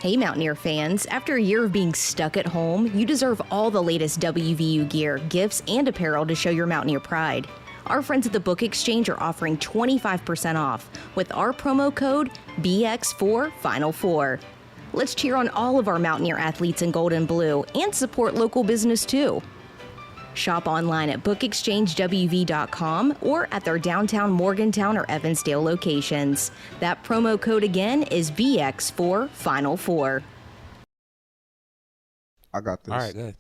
Hey Mountaineer fans, after a year of being stuck at home, you deserve all the latest WVU gear, gifts, and apparel to show your Mountaineer pride. Our friends at the Book Exchange are offering 25% off with our promo code BX4 Final Four. Let's cheer on all of our Mountaineer athletes in gold and blue and support local business too. Shop online at bookexchangewv.com or at their downtown Morgantown or Evansdale locations. That promo code again is BX4 Final Four. I got this. All right, good.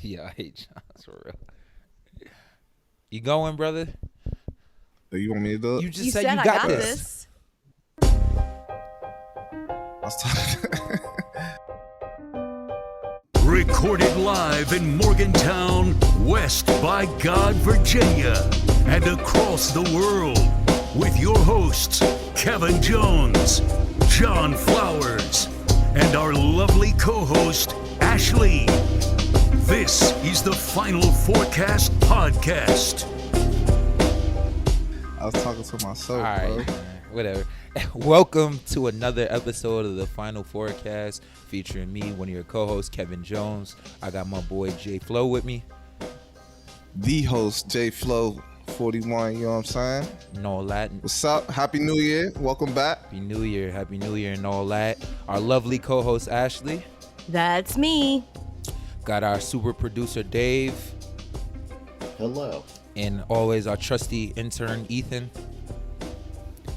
Yeah, I hate John for real. You going, brother? Do you want me to do it? You just said you got this. I was talking. Recorded live in Morgantown, West by God, Virginia, and across the world with your hosts, Kevin Jones, John Flowers, and our lovely co-host, Ashley. This is the Final Fourcast podcast. I was talking to myself, All right, bro. man, whatever. Welcome to another episode of the Final Fourcast featuring me, one of your co-hosts, Kevin Jones. I got my boy Jay Flo with me. The host, J Flow 41, you know what I'm saying? And all that. What's up? Happy New Year. Welcome back. Happy New Year and all that. Our lovely co-host Ashley. That's me. Got our super producer Dave. Hello. And always our trusty intern Ethan.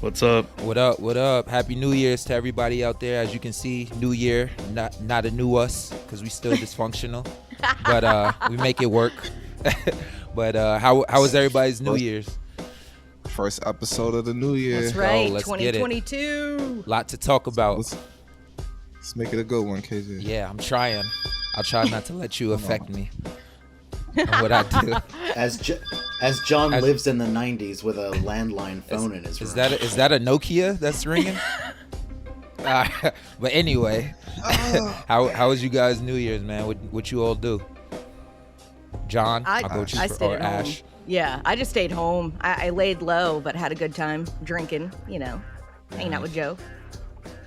What's up? What up? Happy New Year's to everybody out there. As you can see, new year, not a new us, because we still dysfunctional. But we make it work. But how was everybody's New Year's? First episode of the new year. That's right, let's get it. 2022. Lot to talk about. Let's make it a good one, KJ. Yeah, I'm trying. I'll try not to let you affect me on what I do. As John lives in the 90s with a landline phone in his room. Is that a Nokia that's ringing? But anyway, how was you guys' New Year's, man? What you all do? John, I'll go with you I for, stayed or at Ash. home. Yeah, I just stayed home. I laid low, but had a good time drinking, hanging out with Joe.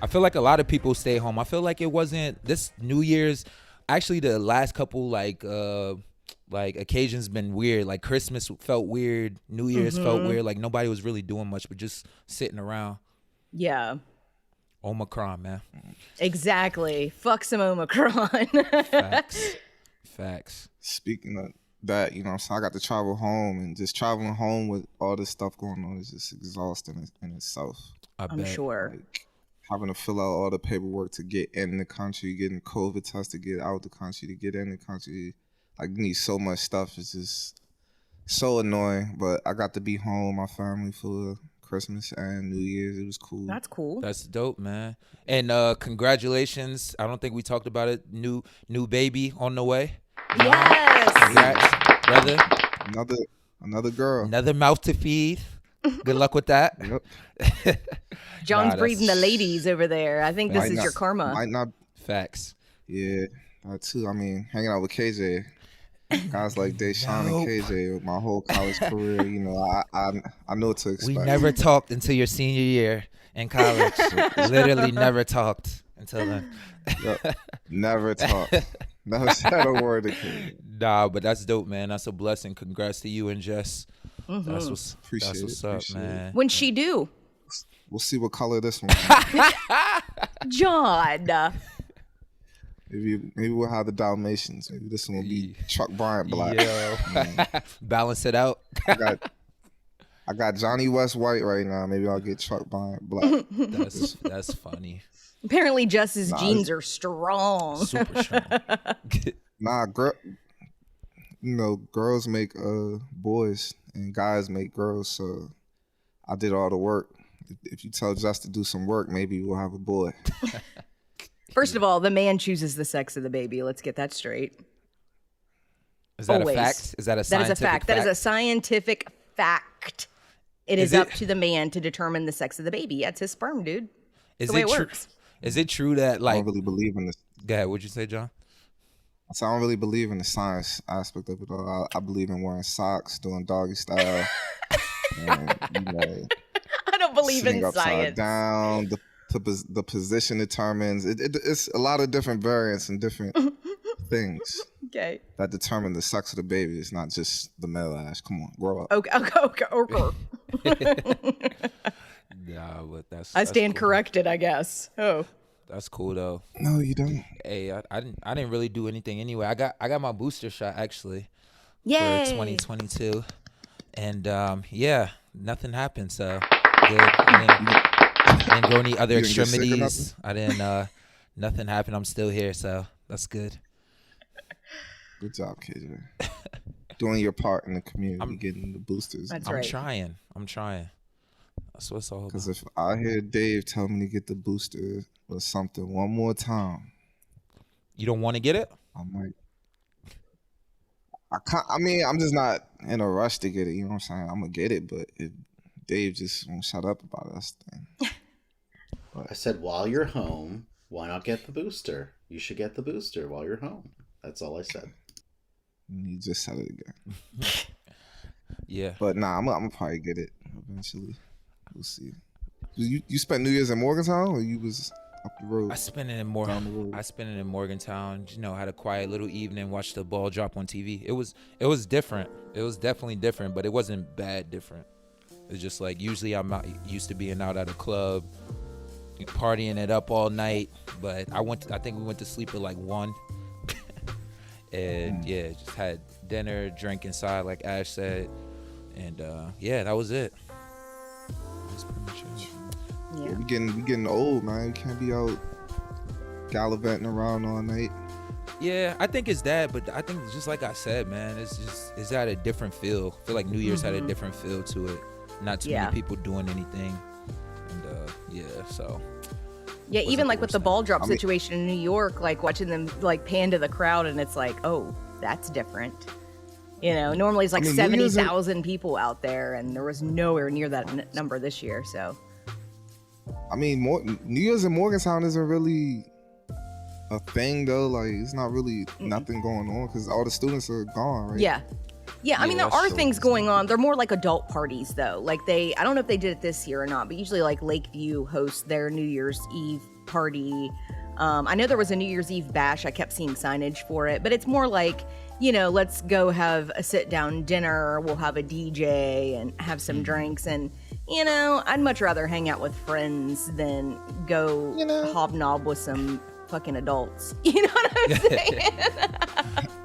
I feel like a lot of people stay home. I feel like it wasn't this New Year's. Actually, the last couple like occasions been weird. Like Christmas felt weird. New Year's felt weird. Like nobody was really doing much, but just sitting around. Yeah. Omicron, man. Exactly. Fuck some Omicron. Facts. Speaking of that, so I got to travel home, and just traveling home with all this stuff going on is just exhausting in itself. I'm sure. Like, having to fill out all the paperwork to get in the country, getting COVID test to get out the country, to get in the country. Like, you need so much stuff. It's just so annoying. But I got to be home, my family, for Christmas and New Year's. It was cool. That's cool. That's dope, man. And congratulations. I don't think we talked about it. New baby on the way. Yes. Congrats, brother. Another girl. Another mouth to feed. Good luck with that. Yep. John's breeding the ladies over there. I think this is your karma. Might not. Facts. Yeah, that too. I mean, hanging out with KJ, guys like Deshaun and KJ, my whole college career, I know what to expect. We never talked until your senior year in college. Literally never talked until then. Yep. Never talked. Never said a word again. Nah, but that's dope, man. That's a blessing. Congrats to you and Jess. Mm-hmm. That's what's up, man. When she do? We'll see what color this one is. John. Maybe we'll have the Dalmatians. Maybe this one will be Chuck Bryant black. Yo. Balance it out. I got Johnny West white right now. Maybe I'll get Chuck Bryant black. That's funny. Apparently Jess's genes are strong. Super strong. Nah, girls make boys and guys make girls. So I did all the work. If you tell Jess to do some work, maybe we'll have a boy. First of all, the man chooses the sex of the baby. Let's get that straight. Is that Always. a fact? Is that a That scientific is a fact. That is a scientific fact. It is up to the man to determine the sex of the baby. Yeah, it's his sperm, dude. That's the way it works. Is it true that I don't really believe in this. Go ahead. What'd you say, John? So I don't really believe in the science aspect of it all. I believe in wearing socks, doing doggy style, and I don't believe sitting in upside science. down. The position determines it's a lot of different variants and different things Okay. that determine the sex of the baby. It's not just the male ass. Come on, grow up. Okay. Nah, but I stand cool. corrected, I guess. Oh. That's cool though. No, you don't. Hey, I didn't really do anything anyway. I got my booster shot actually Yay. for 2022, and yeah, nothing happened. So good. I didn't grow any other You didn't get sick or extremities. I didn't. Nothing happened. I'm still here, so that's good. Good job, KJ. Doing your part in the community, getting the boosters. That's I'm right. trying. That's what it's all Because about. if I hear Dave tell me to get the booster or something one more time, You don't want to get it? I might. I mean, I'm just not in a rush to get it. You know what I'm saying? I'm gonna get it, but if Dave just won't shut up about it, that's the thing. I said, while you're home, why not get the booster? You should get the booster while you're home. That's all I said. You just said it again. Yeah. But nah, I'm gonna probably get it eventually. We'll see. You spent New Year's in Morgantown, or you was up the road? I spent it Down the road. in I spent it in Morgantown. You know, had a quiet little evening, watched the ball drop on TV. It was different. It was definitely different, but it wasn't bad different. It's just like usually I'm not used to being out at a club, partying it up all night. But I think we went to sleep at like 1, and yeah, just had dinner, drank inside like Ash said, and yeah, that was it. That's pretty much it. Yeah, we getting old, man. We can't be out gallivanting around all night. Yeah, I think it's that, but I think just like I said, man, it's had a different feel. I feel like New Year's had a different feel to it. Not too many people doing anything, and yeah, so. Yeah, wasn't even the like with worst the thing. ball drop situation in New York, like watching them like pan to the crowd, and it's like, oh, that's different. You know, normally it's like I mean, New Year's 70,000 people out there, and there was nowhere near that number this year. So, I mean, New Year's in Morgantown isn't really a thing though. Like, it's not really nothing going on because all the students are gone, right? yeah. Yeah, I mean, there that's are true. things going on. They're more like adult parties, though. Like I don't know if they did it this year or not, but usually like Lakeview hosts their New Year's Eve party. I know there was a New Year's Eve bash. I kept seeing signage for it, but it's more like, you know, let's go have a sit-down dinner. We'll have a DJ and have some drinks. And, you know, I'd much rather hang out with friends than go hobnob with some fucking adults. You know what I'm saying?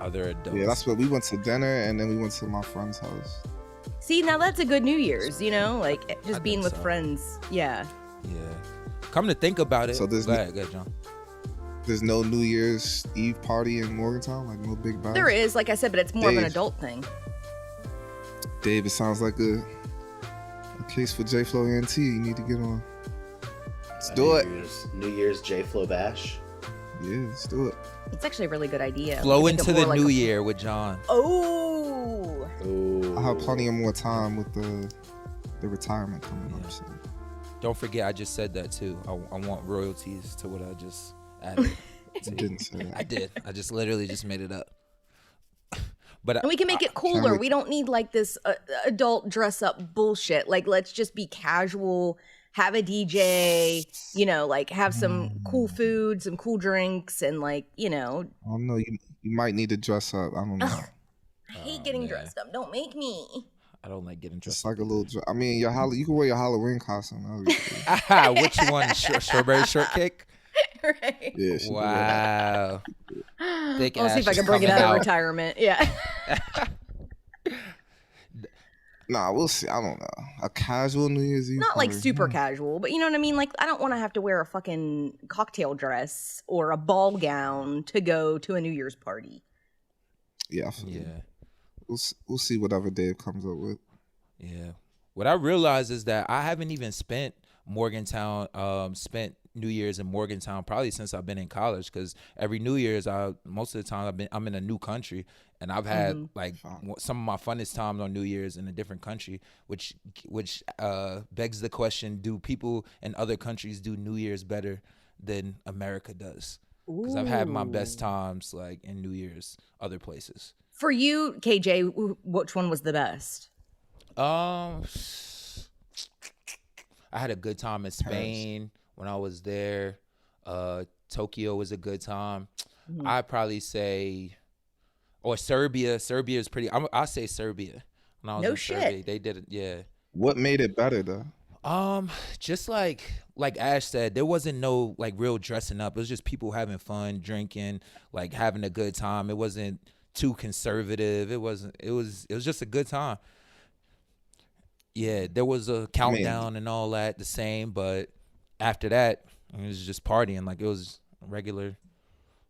Other adults. Yeah, that's what we went to dinner and then we went to my friend's house. See, now that's a good New Year's, you know, like just I being think with so. friends. Yeah. Yeah. Come to think about it. So there's go ahead, John. There's no New Year's Eve party in Morgantown, like no big bash. There is, like I said, but it's more of an Dave. adult thing. Dave, it sounds like a case for J Flow NT. You need to get on. Let's do it. New Year's J Flow Bash. Yeah, let's do it. It's actually a really good idea. Flow Make it into more the like new a- year with John. Oh. Ooh. I have plenty of more time with the retirement coming up. So. Don't forget, I just said that too. I want royalties to what I just added. You didn't say that. I did. I just literally just made it up. But And we can make it cooler. We don't need like this adult dress up bullshit. Like, let's just be casual, have a DJ, you know, like have some cool food, some cool drinks, and like, you know. I don't know. You might need to dress up. I don't know. I hate getting dressed up. Don't make me. I don't like getting Just dressed. like a little. I mean, you can wear your Halloween costume. That'll be cool. Which one? Strawberry shortcake? Right. Yeah. she do that. Wow. Thick I'll see if I ass can bring it coming out of retirement. Yeah. Nah, we'll see. I don't know. A casual New Year's Eve. Not like party. super casual, but you know what I mean? Like, I don't want to have to wear a fucking cocktail dress or a ball gown to go to a New Year's party. Yeah. I feel you. Yeah. We'll see whatever Dave comes up with. Yeah. What I realized is that I haven't even spent spent New Year's in Morgantown probably since I've been in college, because every New Year's most of the time I'm in a new country, and I've had like some of my funnest times on New Year's in a different country, which begs the question: do people in other countries do New Year's better than America does? Because I've had my best times like in New Year's other places. For you, KJ, which one was the best? I had a good time in Spain when I was there. Tokyo was a good time. I'd probably say, or Serbia. Serbia is pretty. I'll say Serbia. When I was No in shit. Serbia, they did it. Yeah. What made it better though? Just like Ash said, there wasn't no like real dressing up. It was just people having fun, drinking, like having a good time. It wasn't too conservative. It was just a good time. Yeah, there was a countdown and all that the same, but after that, it was just partying. Like it was regular,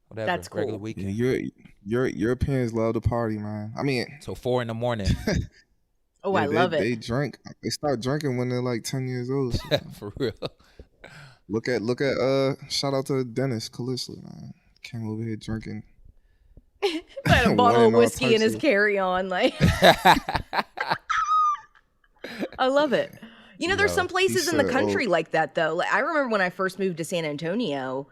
whatever. That's cool. Regular weekend. Yeah, Europeans love to party, man. I mean, So 4 a.m. Oh, I love it. They drink. They start drinking when they're like 10 years old. So. For real. Look at shout out to Dennis Calistly, man. Came over here drinking. Had a bottle of Winning all whiskey in types his of- carry-on, like. I love it. You know, there's some places in the said, country like that, though. Like, I remember when I first moved to San Antonio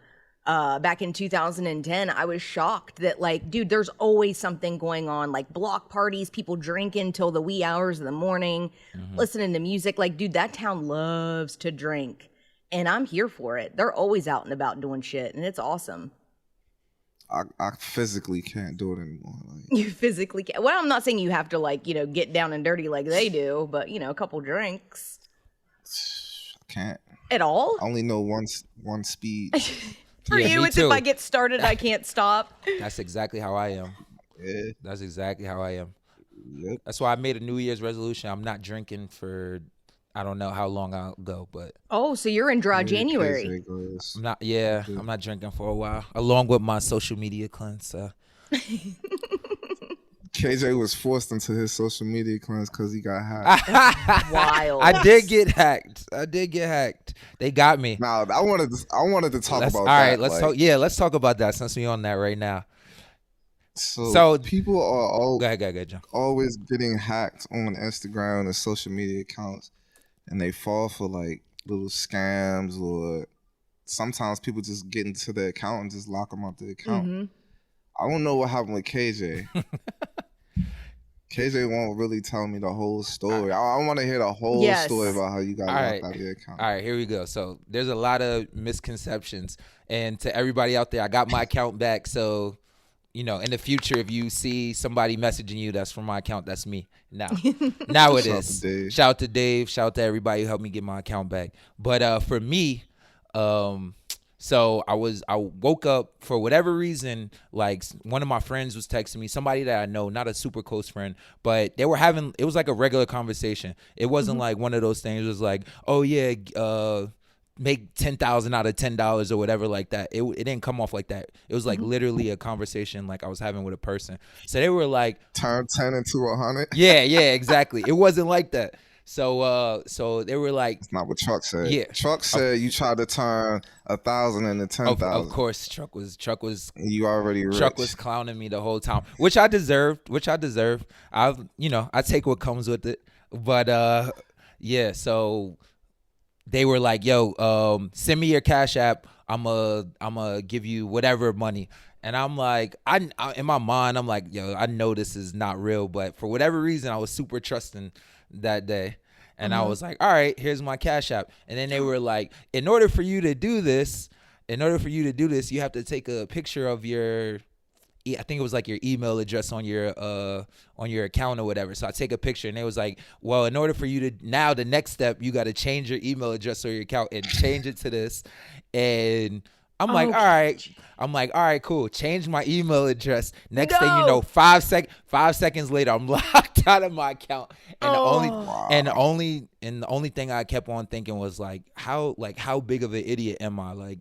back in 2010, I was shocked that, like, dude, there's always something going on, like block parties, people drinking till the wee hours of the morning, listening to music. Like, dude, that town loves to drink, and I'm here for it. They're always out and about doing shit, and it's awesome. I physically can't do it anymore. Like, You physically can't. Well, I'm not saying you have to, like, you know, get down and dirty like they do, but, you know, a couple drinks. I can't. At all? I only know one speed. For Yeah, you, me it's if too. I get started, I can't stop. That's exactly how I am. Yeah. That's exactly how I am. Yep. That's why I made a New Year's resolution. I'm not drinking for I don't know how long I'll go, but Oh, so you're in dry Yeah, January. KJ goes. I'm not. Yeah, I'm not drinking for a while, along with my social media cleanse. KJ was forced into his social media cleanse because he got hacked. Wild. I did get hacked. They got me. Now I wanted to talk Let's- about all that. right, let's like, talk. Yeah, let's talk about that since we're on that right now. So people are Go ahead, John. always getting hacked on Instagram and social media accounts, and they fall for like little scams, or sometimes people just get into their account and just lock them out the account. Mm-hmm. I don't know what happened with KJ. KJ won't really tell me the whole story. I want to hear the whole Yes. story about how you got All locked right. out of your account. All right, here we go. So there's a lot of misconceptions, and to everybody out there, I got my account back. So, you know, in the future, if you see somebody messaging you that's from my account, that's me. Now it Shout out is. to Dave. Shout out to Dave. Shout out to everybody who helped me get my account back. But for me, so I woke up for whatever reason, like one of my friends was texting me, somebody that I know, not a super close friend, but it was like a regular conversation. It wasn't like one of those things. It was like, oh yeah, make 10,000 out of $10 or whatever like that. It didn't come off like that. It was like literally a conversation like I was having with a person. So they were like, Turn 10 into 100. yeah, exactly. It wasn't like that. So they were like, That's not what Chuck said. Yeah. Chuck said you tried to turn 1,000 into 10,000. of course, Chuck was You already rich. Chuck was clowning me the whole time, which I deserved. I take what comes with it. But yeah, so they were like, yo, send me your Cash App. I'ma give you whatever money. And I'm like, I in my mind, I'm like, yo, I know this is not real, but for whatever reason, I was super trusting that day. And I was like, all right, here's my Cash App. And then they were like, in order for you to do this, you have to take a picture of your, I think it was like your email address on your account or whatever. So I take a picture, and they was like, well, in order for you to, now the next step, you got to change your email address or your account and change it to this. And I'm like, all right, cool. Change my email address. Next thing you know, 5 seconds later, I'm locked out of my account. And the only thing I kept on thinking was like how big of an idiot am I? Like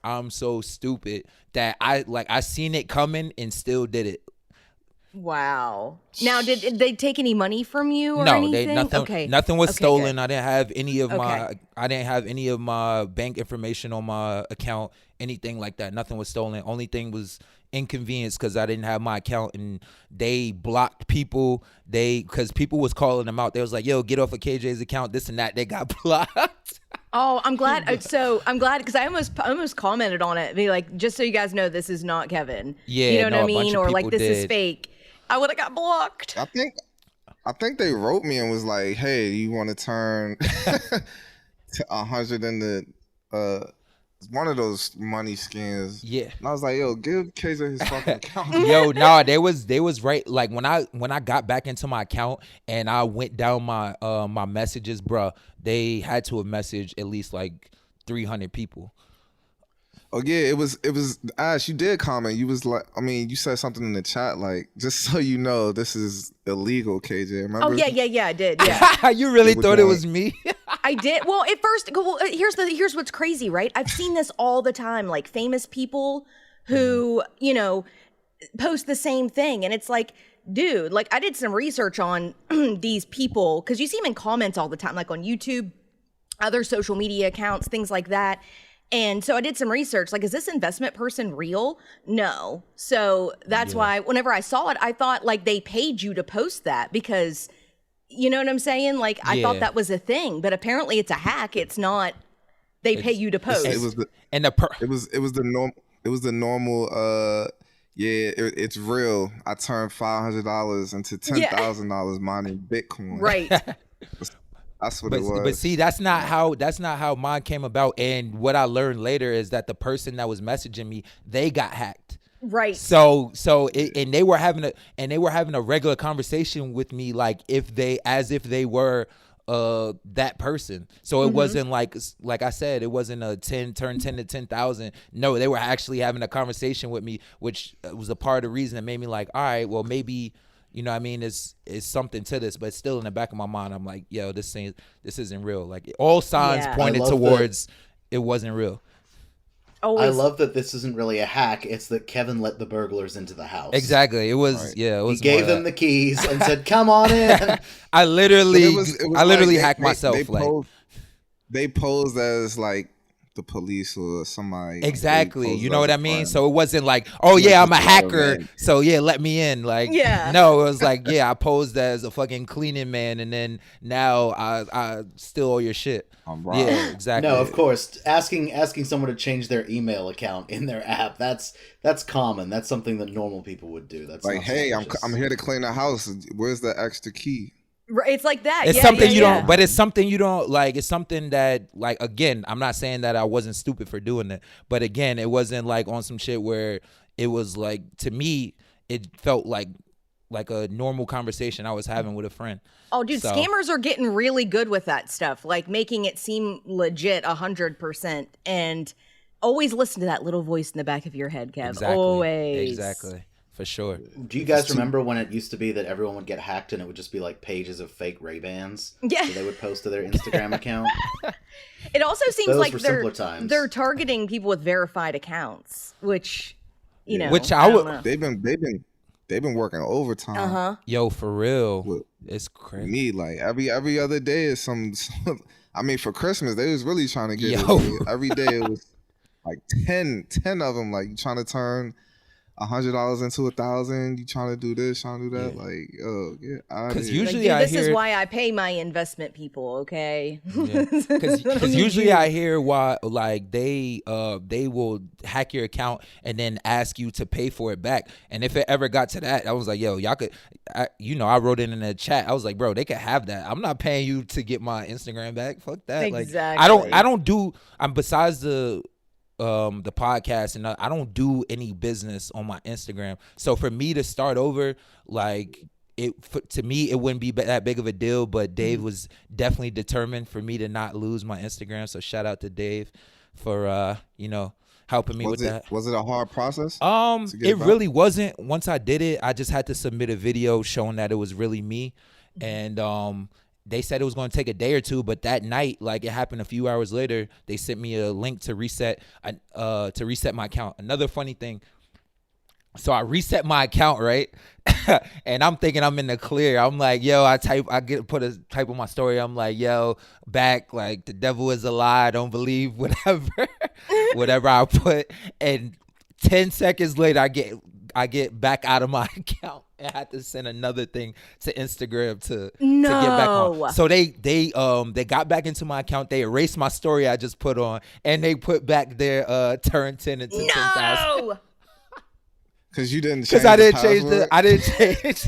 I'm so stupid that I seen it coming and still did it. Wow. Now, did they take any money from you or No, anything? nothing was Okay, stolen. good. I didn't have any of Okay. I didn't have any of my bank information on my account, anything like that. Nothing was stolen. Only thing was inconvenience because I didn't have my account, and they blocked people. Because people was calling them out. They was like, yo, get off of KJ's account, this and that. They got blocked. Oh, I'm glad. So I'm glad because I almost commented on it. Be like, just so you guys know, this is not Kevin. Yeah, you know no, what I a bunch mean, of or like people this is did. fake. I would have got blocked. I think I think they wrote me and was like, "Hey, you want to turn to 100 in the one of those money scams?" Yeah. And I was like, "Yo, give KJ his fucking account." Yo, no, they was right. Like when I got back into my account and I went down my my messages, bruh, they had to have messaged at least like 300 people. Oh yeah, it was Ash, you did comment. You was like, I mean, you said something in the chat like, just so you know, this is illegal, KJ. Remember? Oh yeah, I did. Yeah. You really thought it was me? I did. Well, at first, here's what's crazy, right? I've seen this all the time, like famous people who, post the same thing. And it's like, dude, like I did some research on these people because you see them in comments all the time, like on YouTube, other social media accounts, things like that. And so I did some research, like, is this investment person real? No. So that's why whenever I saw it, I thought like they paid you to post that because, you know what I'm saying? Like I thought that was a thing, but apparently it's a hack. It's not. They pay you to post. It was the normal. It's real. I turned $500 into $10,000 mining Bitcoin. Right. That's what it was. But see, that's not how mine came about. And what I learned later is that the person that was messaging me, they got hacked. Right. So they were having a regular conversation with me, like if they were that person. So it wasn't like I said, it wasn't a turn 10 to 10,000. No, they were actually having a conversation with me, which was a part of the reason that made me like, all right, well maybe, you know what I mean, it's something to this, but still in the back of my mind, I'm like, yo, this isn't real. Like all signs pointed towards it wasn't real. Always. I love that this isn't really a hack. It's that Kevin let the burglars into the house. Exactly. It was, right. It was. He gave them the keys and said, "Come on in." I literally hacked myself. They posed as like the police or somebody. Exactly. You know what I mean? So it wasn't like, oh yeah, I'm a hacker, so yeah, let me in. Like, no, it was like, yeah, I posed as a fucking cleaning man, and then now I steal all your shit. Yeah, exactly. No, of course, asking someone to change their email account in their app, that's common. That's something that normal people would do. That's like, hey, I'm here to clean the house. Where's the extra key? Right, it's like that. It's something you don't, but it's something you don't like. It's something that, like, again, I'm not saying that I wasn't stupid for doing it, but again, it wasn't like on some shit where it was like, to me, it felt like a normal conversation I was having with a friend. Oh, dude, scammers are getting really good with that stuff, like making it seem legit 100%. And always listen to that little voice in the back of your head, Kev. Exactly. Always. Exactly. For sure. Do you guys remember when it used to be that everyone would get hacked and it would just be like pages of fake Ray-Bans? Yeah. So they would post to their Instagram account? It also seems Those like were simpler times. they're targeting people with verified accounts, which, you know. Which I don't know. They've been working overtime. Uh-huh. Yo, for real. It's crazy. Me, like every other day is some I mean, for Christmas, they was really trying to get it. Every day it was like 10 of them, like trying to turn $100 into $1,000. You trying to do this, trying to do that? Like, because usually like, this is why I pay my investment people, okay? Because usually I hear why, like, they will hack your account and then ask you to pay for it back. And if it ever got to that, I was like, yo, y'all could, I wrote it in the chat. I was like, bro, they could have that. I'm not paying you to get my Instagram back. Fuck that. Exactly. Like, I don't do. Besides the podcast, and I don't do any business on my Instagram. So for me to start over, like, to me it wouldn't be that big of a deal. But Dave was definitely determined for me to not lose my Instagram. So shout out to Dave for helping me with that. Was it a hard process? It really wasn't. Once I did it, I just had to submit a video showing that it was really me, and they said it was going to take a day or two, but that night, like, it happened a few hours later, they sent me a link to reset my account. Another funny thing, so I reset my account, right? And I'm thinking I'm in the clear. I'm like, yo, put a type on my story. I'm like, yo, back, like, the devil is a lie. I don't believe whatever I put. And 10 seconds later, I get back out of my account. I had to send another thing to Instagram to get back on. So they got back into my account. They erased my story I just put on, and they put back their turn 10 into 10,000. Because you didn't. Because I didn't change. I didn't change.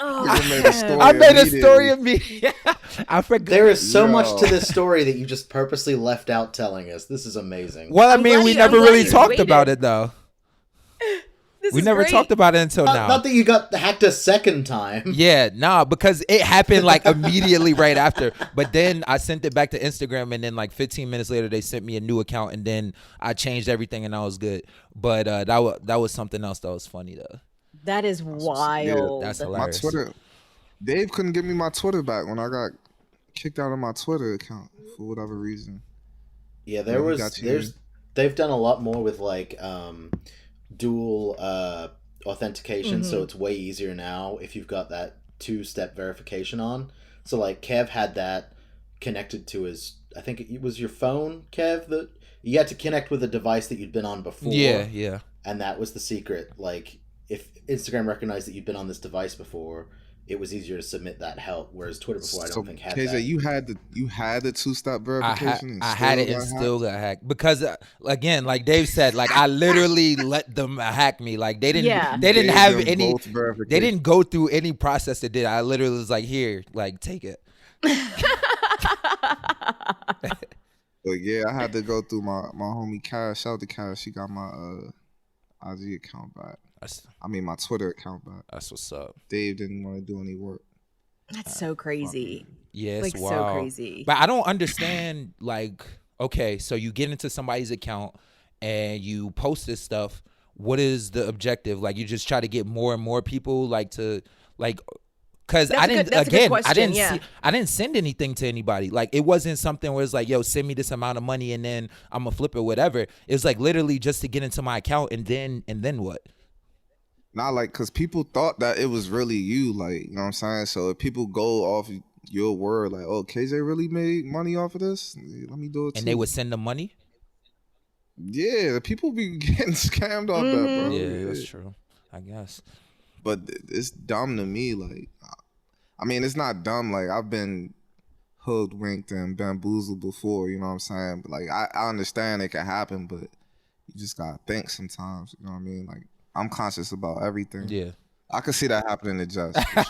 Nigga made a story I made a story immediately. of me. I forgot. There is so Yo. much to this story that you just purposely left out telling us. This is amazing. Well, I I'm mean, glad we you- never I'm glad really you talked waited. about it though. This We is never great. talked about it until now. Not that you got hacked a second time. Yeah, nah, because it happened like immediately right after. But then I sent it back to Instagram, and then like 15 minutes later, they sent me a new account, and then I changed everything, and I was good. But that was something else that was funny though. That is wild. That's My hilarious. Twitter. Dave couldn't give me my Twitter back when I got kicked out of my Twitter account for whatever reason. Yeah, There's they've done a lot more with like dual authentication, so it's way easier now if you've got that 2-step verification on. So like Kev had that connected to his, I think it was your phone, Kev, that you had to connect with a device that you'd been on before. Yeah. And that was the secret. Like if Instagram recognized that you'd been on this device before, it was easier to submit that help. Whereas Twitter before, I don't think had KJ, that. you had the 2-step verification. I had it and still got hacked because again, like Dave said, like I literally let them hack me. Like they didn't Gave have them any. both verification. They didn't go through any process. They did. I literally was like, here, like take it. But yeah, I had to go through my homie Cash. Shout out to Cash. She got my IG account back. My Twitter account back. That's what's up. Dave didn't want to do any work. That's so crazy. Yeah, it's Like, wild. so crazy. But I don't understand. Like, okay, so you get into somebody's account and you post this stuff. What is the objective? Like, you just try to get more and more people, like to like. Because That's I a good- didn't that's a good again, I question, didn't yeah. see, I didn't send anything to anybody. Like it wasn't something where it's like, yo, send me this amount of money and then I'm gonna flip it, whatever. It was like literally just to get into my account and then what? Not like, cause people thought that it was really you, like, you know what I'm saying? So if people go off your word, like, oh, KJ really made money off of this, let me do it too. And they would send them money. Yeah, the people be getting scammed off that, bro. Yeah, that's true. I guess. But it's dumb to me. Like, I mean, it's not dumb. Like, I've been hoodwinked and bamboozled before, you know what I'm saying? But, like, I understand it can happen, but you just gotta think sometimes, you know what I mean? Like, I'm conscious about everything. Yeah. I could see that happening to Just, for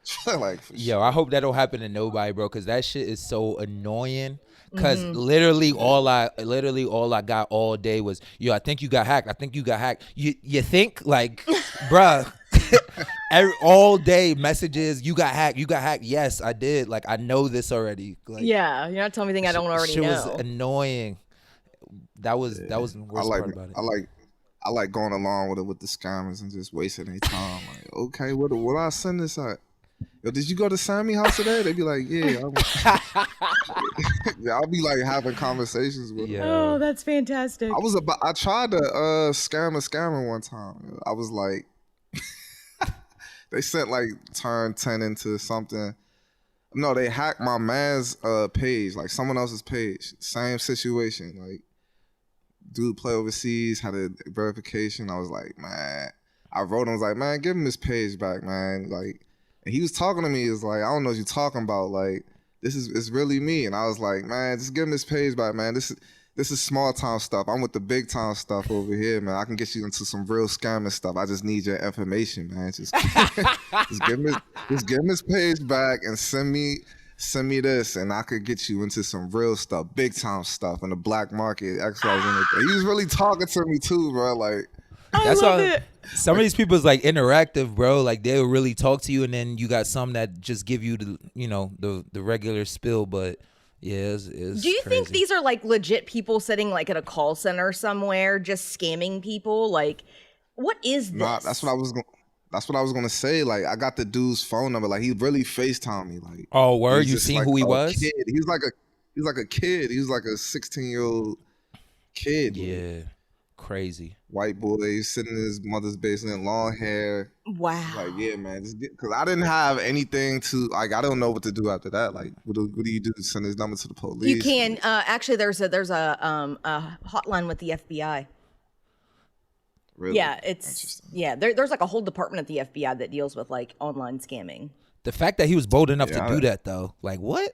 sure. Like, for Yo, I hope that don't happen to nobody, bro, because that shit is so annoying. Cause literally all I got all day was, yo, I think you got hacked. I think you got hacked. You think, like, bruh, all day messages, you got hacked. You got hacked. Yes, I did. Like, I know this already. Like, Yeah, you're not telling me anything I don't already shit know. was annoying. That was the worst part about it. I like going along with it with the scammers and just wasting their time. Like, okay, what do I send this at? Yo, did you go to Sammy's house today? They be like, yeah. Yeah, I'll be like having conversations with them. Oh, that's fantastic. I tried to scam a scammer one time. I was like, they sent like turn 10 into something. No, they hacked my man's page, like someone else's page. Same situation. Like, dude play overseas, had a verification. I was like, man. I wrote him, I was like, man, give him his page back, man. Like, and he was talking to me. He was like, I don't know what you're talking about. Like, it's really me. And I was like, man, just give him his page back, man. This is small town stuff. I'm with the big town stuff over here, man. I can get you into some real scamming stuff. I just need your information, man. Just give him his page back and send me this, and I could get you into some real stuff, big time stuff in the black market. XYZ. And he was really talking to me too, bro. Like, That's love all. it. Some of these people is like interactive, bro. Like they'll really talk to you, and then you got some that just give you the regular spill. But yeah, it's Do you think crazy. these are like legit people sitting like at a call center somewhere just scamming people? Like, what is this? nah, that's what I was gonna say. Like, I got the dude's phone number. Like, he really FaceTimed me. Like, Oh, word? he's You just seen like who he a was? Kid. He's like a kid. He was like a 16-year-old kid. Yeah, crazy. White boy, he's sitting in his mother's basement, long hair. Wow. Like, yeah, man, because I didn't have anything to, like, I don't know what to do after that. Like, what do you do? Send his number to the police? You can actually. There's a hotline with the FBI. Really? Yeah, it's Interesting. there's like a whole department at the FBI that deals with like online scamming. The fact that he was bold enough Yeah, to do that, though, like what?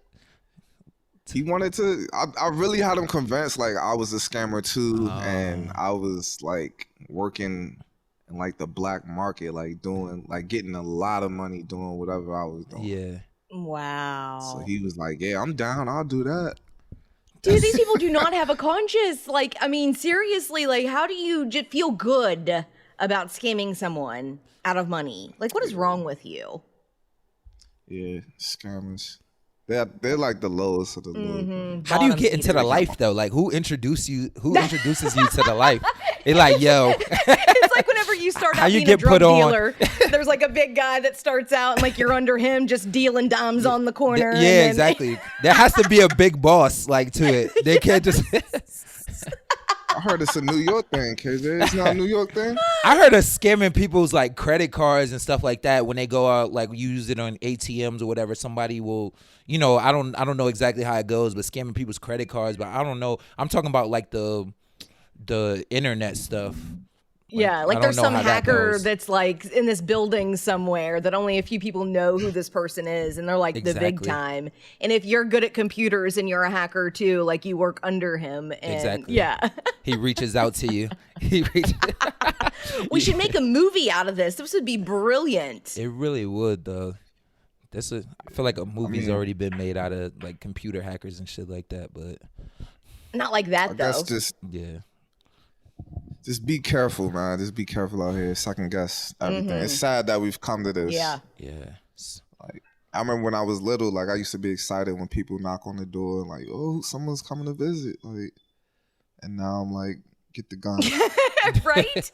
He wanted to. I really had him convinced like I was a scammer too, and I was like working in like the black market, like doing, like getting a lot of money doing whatever I was doing. Yeah. Wow. So he was like, "Yeah, I'm down. I'll do that." Dude, these people do not have a conscience. Like, I mean, seriously, like, how do you just feel good about scamming someone out of money? Like, what is wrong with you? Yeah, scammers. They're like the lowest of the low. How do you get into the life though? Like, who introduces you to the life? It's like, yo. It's like whenever you start How out you being get a drug put on? dealer, there's like a big guy that starts out and like you're under him just dealing dimes on the corner. Yeah, and then- exactly. There has to be a big boss like to it. They can't just. I heard it's a New York thing, KJ. It's not a New York thing. I heard of scamming people's like credit cards and stuff like that when they go out, like use it on ATMs or whatever. Somebody will, I don't know exactly how it goes, but scamming people's credit cards. But I don't know. I'm talking about like the internet stuff. Yeah, I like don't there's know some how that hacker goes. that's like in this building somewhere that only a few people know who this person is, and they're like the big Exactly. time. And if you're good at computers and you're a hacker too, like you work under him. And Exactly. yeah. He reaches out to you. We should make a movie out of this. This would be brilliant. It really would though. I feel like a movie's already been made out of like computer hackers and shit like that, but Not like that I though. guess just be careful, man. Just be careful out here. Second guess everything. It's sad that we've come to this. Yeah. yeah. Like, I remember when I was little, like I used to be excited when people knock on the door and like, oh, someone's coming to visit. Like, and now I'm like, get the gun. Right?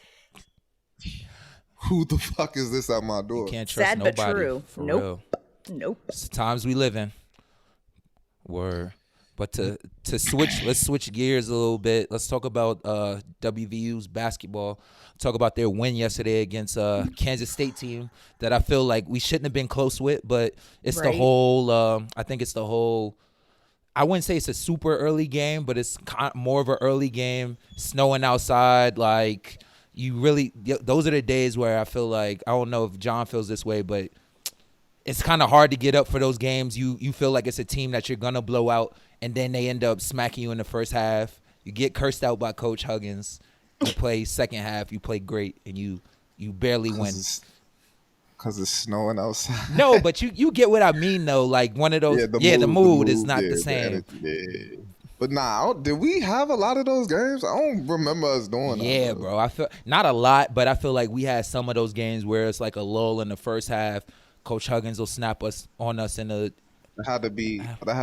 Who the fuck is this at my door? You can't trust Sad but nobody. true. For Nope. real. Nope. It's the times we live in. But to switch, let's switch gears a little bit. Let's talk about WVU's basketball. Talk about their win yesterday against Kansas State team that I feel like we shouldn't have been close with, but it's the Right. whole. I think it's the whole. I wouldn't say it's a super early game, but it's more of an early game. Snowing outside, like those are the days where I feel like, I don't know if John feels this way, but it's kind of hard to get up for those games. You feel like it's a team that you're gonna blow out, and then they end up smacking you in the first half. You get cursed out by Coach Huggins. You play second half, you play great, and you barely win. Because it's snowing outside. No, but you get what I mean though. Like one of those. The mood is not the same. Yeah. But did we have a lot of those games? I don't remember us doing that. Yeah, bro. I feel not a lot, but I feel like we had some of those games where it's like a lull in the first half. Coach Huggins will snap on us in the. That had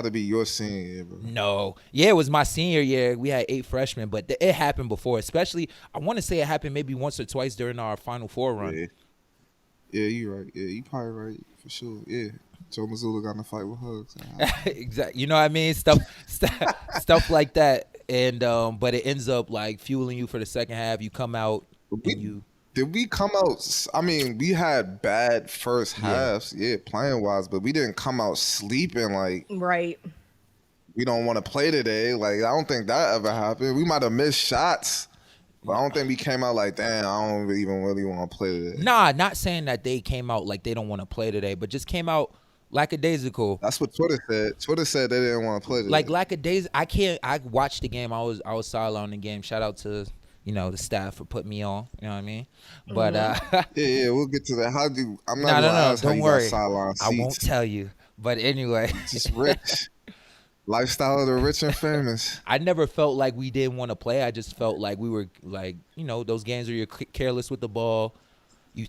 to be your senior year, bro. No. Yeah, it was my senior year. We had 8 freshmen, but it happened before. Especially, I want to say it happened maybe once or twice during our Final Four run. Yeah, you're right. Yeah, you probably right for sure. Yeah, Joe Mazzulla got in a fight with Hugs. Exactly. You know what I mean? Stuff like that. And but it ends up like fueling you for the second half. You come out and you. Did we come out? I mean, we had bad first halves, playing wise, but we didn't come out sleeping like Right. we don't want to play today. Like, I don't think that ever happened. We might have missed shots, but I don't think we came out like, damn, I don't even really want to play today. Nah, not saying that they came out like they don't want to play today, but just came out lackadaisical. That's what Twitter said. Twitter said they didn't want to play today. Like lackadaisical. I watched the game. I was sidelined the game. Shout out to the staff for putting me on. You know what I mean? But yeah, we'll get to that. I'm not gonna no, ask how don't you worry. got sideline seats. I won't tell you. But anyway, Just rich. Lifestyle of the rich and famous. I never felt like we didn't want to play. I just felt like we were like, those games where you're careless with the ball. You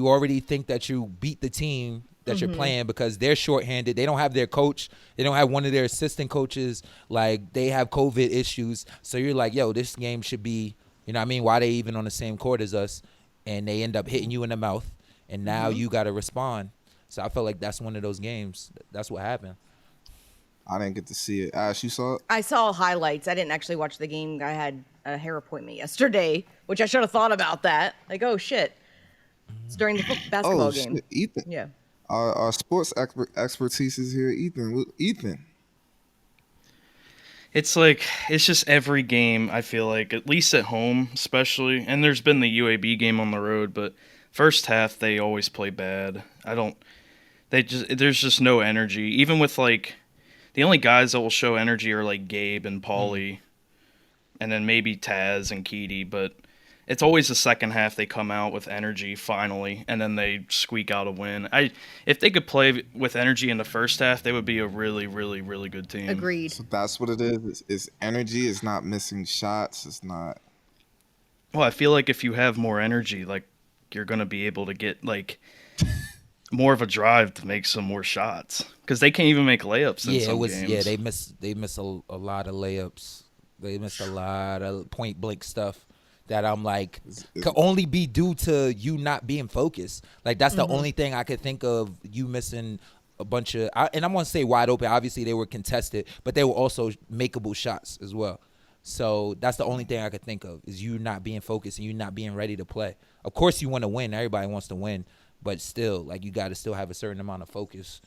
already think that you beat the team that you're playing because they're shorthanded. They don't have their coach. They don't have one of their assistant coaches. Like, they have COVID issues. So you're like, yo, this game should be, you know what I mean? Why they even on the same court as us? And they end up hitting you in the mouth. And now you got to respond. So I felt like that's one of those games. That's what happened. I didn't get to see it. Ash, you saw it? I saw highlights. I didn't actually watch the game. I had a hair appointment yesterday, which I should have thought about that. Like, oh, shit. It's during the basketball game. Shit. Ethan. Yeah. Our sports expertise is here. Ethan. It's like, it's just every game, I feel like, at least at home especially, and there's been the UAB game on the road, but first half they always play bad. There's just no energy. Even with like, the only guys that will show energy are like Gabe and Paulie, and then maybe Taz and Keedy, but it's always the second half they come out with energy finally, and then they squeak out a win. If they could play with energy in the first half, they would be a really, really, really good team. Agreed. So that's what it is. It's energy. It's not missing shots. It's not. Well, I feel like if you have more energy, like you're gonna be able to get like more of a drive to make some more shots because they can't even make layups in some games. Yeah, they miss a lot of layups. They missed a lot of point blank stuff that I'm like could only be due to you not being focused. Like that's the only thing I could think of, you missing a bunch of, and I'm gonna say wide open. Obviously they were contested, but they were also makeable shots as well. So that's the only thing I could think of, is you not being focused and you not being ready to play. Of course you want to win. Everybody wants to win, but still, like, you got to still have a certain amount of focus.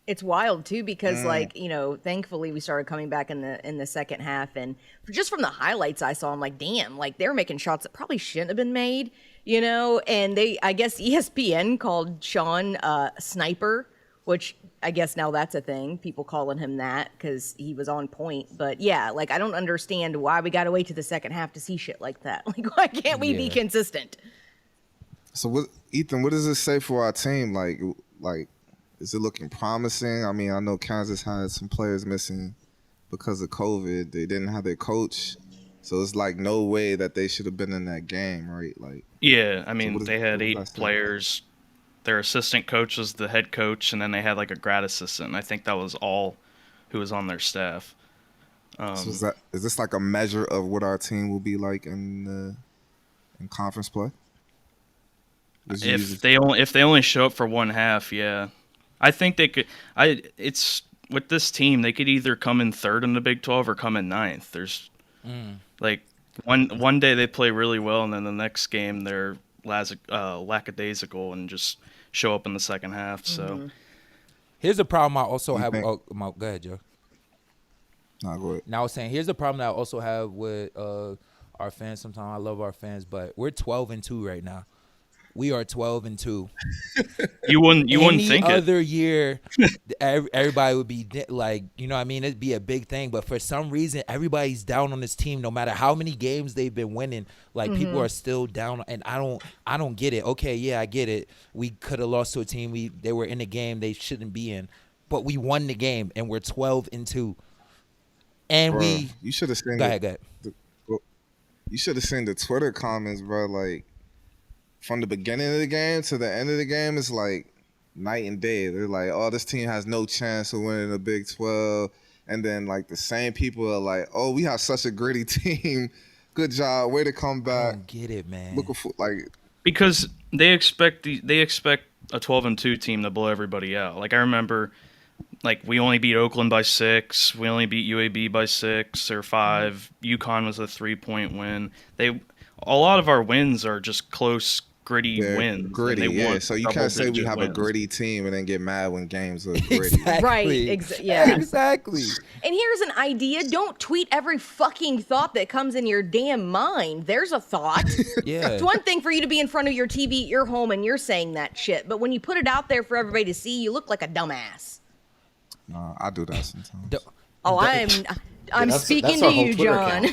It's wild too because like, you know, thankfully we started coming back in the second half, and just from the highlights I saw, I'm like, damn, like they're making shots that probably shouldn't have been made, you know. And I guess ESPN called Sean Sniper, which I guess now that's a thing, people calling him that because he was on point. But yeah, like I don't understand why we got to wait to the second half to see shit like that. Like, why can't we be consistent? So what, Ethan? What does it say for our team? Like, is it looking promising? I mean, I know Kansas had some players missing because of COVID. They didn't have their coach, so it's like no way that they should have been in that game, right? Like, yeah, I mean, so they had 8 players. Their assistant coach was the head coach, and then they had like a grad assistant. I think that was all who was on their staff. So is this like a measure of what our team will be like in conference play? If they only show up for one half, yeah, I think they could. It's with this team, they could either come in third in the Big 12 or come in ninth. There's like one day they play really well, and then the next game they're lackadaisical and just show up in the second half. So here's a problem I also have. Go ahead, Joe. No, go ahead. Now I was saying, here's a problem that I also have with our fans. Sometimes I love our fans, but we're 12-2 right now. We are 12-2. You wouldn't think Any it. other year, everybody would be like, you know what I mean? It'd be a big thing. But for some reason, everybody's down on this team. No matter how many games they've been winning, like people are still down. And I don't get it. Okay, yeah, I get it. We could have lost to a team. They were in a game they shouldn't be in, but we won the game and we're 12-2. And bro, you should have seen. Go ahead. You should have seen the Twitter comments, bro. Like, from the beginning of the game to the end of the game, it's like night and day. They're like, oh, this team has no chance of winning the Big 12. And then, like, the same people are like, oh, we have such a gritty team. Good job. Way to come back. I don't get it, man. Looking for, like, Because they expect a 12-2 team to blow everybody out. Like, I remember, like, we only beat Oakland by 6. We only beat UAB by 6 or 5. UConn was a 3-point win. A lot of our wins are just close, gritty wins. Gritty, yeah. So you can't say we have a gritty team and then get mad when games are gritty. Exactly. Right. Yeah. Exactly. And here's an idea. Don't tweet every fucking thought that comes in your damn mind. There's a thought. Yeah. It's one thing for you to be in front of your TV at your home and you're saying that shit, but when you put it out there for everybody to see, you look like a dumbass. No, I do that sometimes. I'm speaking to you, John.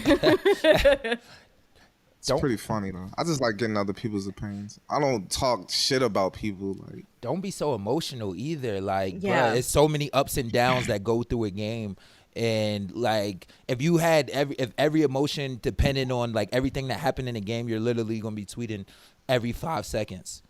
It's pretty funny though. I just like getting other people's opinions. I don't talk shit about people. Like, don't be so emotional either. Like, yeah, bruh, it's so many ups and downs that go through a game, and like if every emotion depended on like everything that happened in a game, you're literally gonna be tweeting every 5 seconds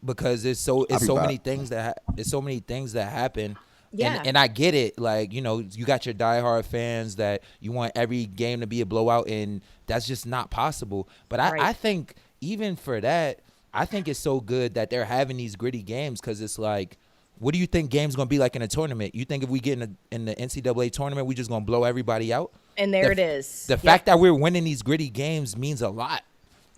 because it's so many things that happen. Yeah. And I get it. Like, you know, you got your diehard fans that you want every game to be a blowout, and that's just not possible. But I think even for that, I think it's so good that they're having these gritty games because it's like, what do you think game's going to be like in a tournament? You think if we get in the NCAA tournament, we just going to blow everybody out? And there it is. The fact that we're winning these gritty games means a lot.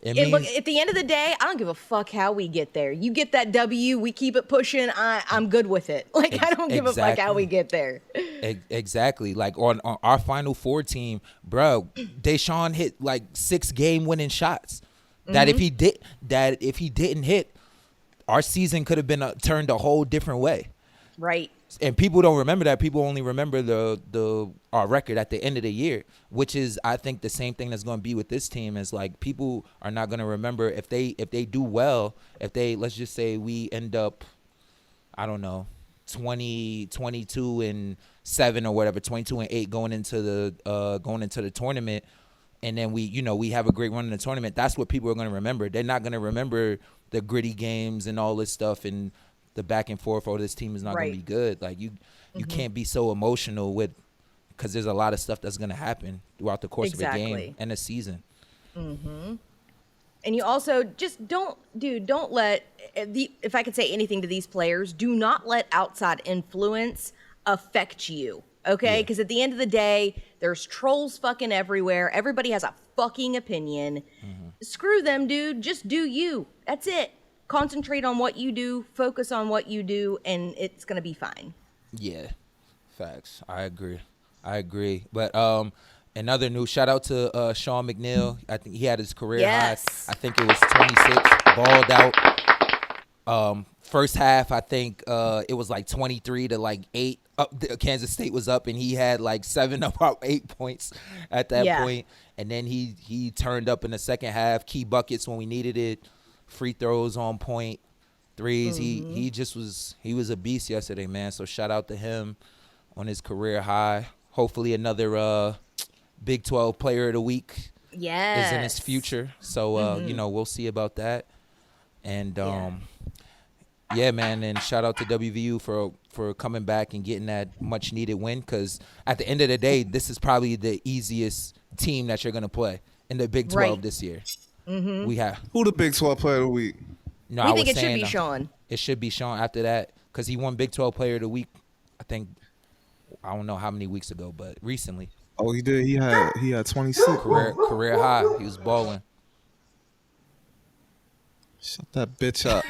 Look, at the end of the day, I don't give a fuck how we get there. You get that W, we keep it pushing. I'm good with it. Like, I don't give a fuck how we get there. Exactly. Like on our Final Four team, bro, Deshaun hit like 6 game-winning shots. That if he didn't hit, our season could have been turned a whole different way. Right. And people don't remember that. People only remember our record at the end of the year, which is, I think, the same thing that's going to be with this team. Is like people are not going to remember if they do well. If they, let's just say we end up, I don't know, 22-7 or whatever, 22-8 going into the tournament, and then we have a great run in the tournament. That's what people are going to remember. They're not going to remember the gritty games and all this stuff and the back and forth. Oh, this team is not going to be good. Like you can't be so emotional because there's a lot of stuff that's going to happen throughout the course of a game and a season. Mm-hmm. And you also just don't let if I could say anything to these players, do not let outside influence affect you. Okay? Because at the end of the day, there's trolls fucking everywhere. Everybody has a fucking opinion. Mm-hmm. Screw them, dude. Just do you. That's it. Concentrate on what you do, focus on what you do, and it's going to be fine. Yeah, facts. I agree. But another news, shout out to Sean McNeil. I think he had his career high. I think it was 26, balled out. First half, I think it was like 23 to like 8. Kansas State was up, and he had like 7 of our 8 points at that point. And then he turned up in the second half, key buckets when we needed it. Free throws on point, threes. Mm-hmm. He was a beast yesterday, man. So shout out to him on his career high. Hopefully another Big 12 Player of the Week is in his future. So we'll see about that. And man. And shout out to WVU for coming back and getting that much needed win. Because at the end of the day, this is probably the easiest team that you're gonna play in the Big 12 this year. Mm-hmm. We have who the Big 12 Player of the Week? No, I think it should be Sean. It should be Sean after that because he won Big 12 Player of the Week. I think I don't know how many weeks ago, but recently. Oh, he did. He had 26 career high. He was balling. Shut that bitch up.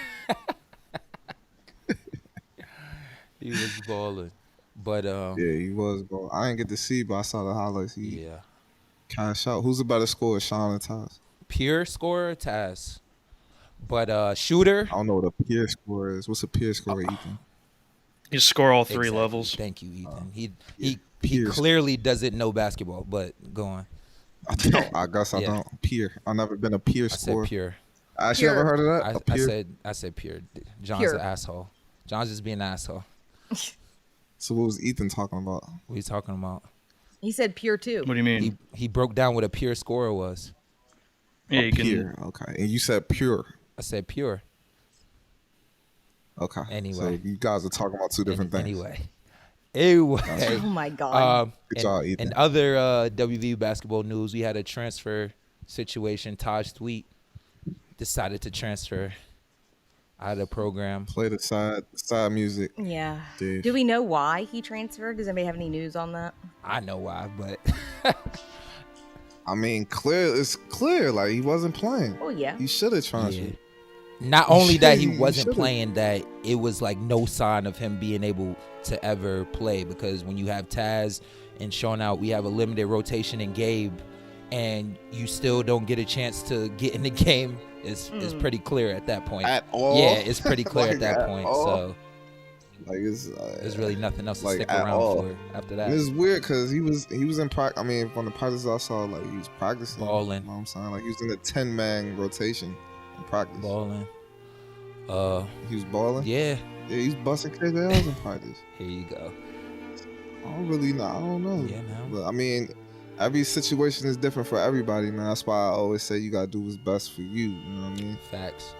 He was balling, but yeah, he was balling. I didn't get to see, but I saw the highlights. He cash out. Who's the better scorer, Sean or Taz? Pure scorer, Taz. But shooter. I don't know what a pure scorer is. What's a pure scorer, Ethan? You score all three levels. Thank you, Ethan. He clearly doesn't know basketball, but go on. I don't. I guess I don't. Pure. I've never been a pure scorer. I said pure. I actually never heard of that. I said pure. John's an asshole. John's just being an asshole. So what was Ethan talking about? What are you talking about? He said pure too. What do you mean? He broke down what a pure scorer was. Yeah, you pure. Okay, and you said pure. I said pure. Okay. Anyway, so you guys are talking about two different things. Anyway. Oh my God. Good job, Ethan. And other WVU basketball news, we had a transfer situation. Taj Thweatt decided to transfer out of the program. Play the side music. Yeah. Dude. Do we know why he transferred? Does anybody have any news on that? I know why, but I mean, it's clear. Like he wasn't playing. Oh yeah. He should have transferred. Yeah. Not only that he wasn't playing, that it was like no sign of him being able to ever play, because when you have Taz and Sean out, we have a limited rotation in Gabe, and you still don't get a chance to get in the game. It's pretty clear at that point. At all? Yeah, it's pretty clear Like at that point. all? So like there's really nothing else to like stick at around all. for after that. And it's weird because he was in practice. I mean, from the practice I saw, like he was practicing. Balling. You know what I'm saying? Like he was in a 10-man rotation in practice. Balling. He was balling? Yeah. Yeah, he was busting KJLs in practice. Here you go. I don't know. Yeah, man. But I mean, every situation is different for everybody, man. That's why I always say you gotta do what's best for you. You know what I mean? Facts.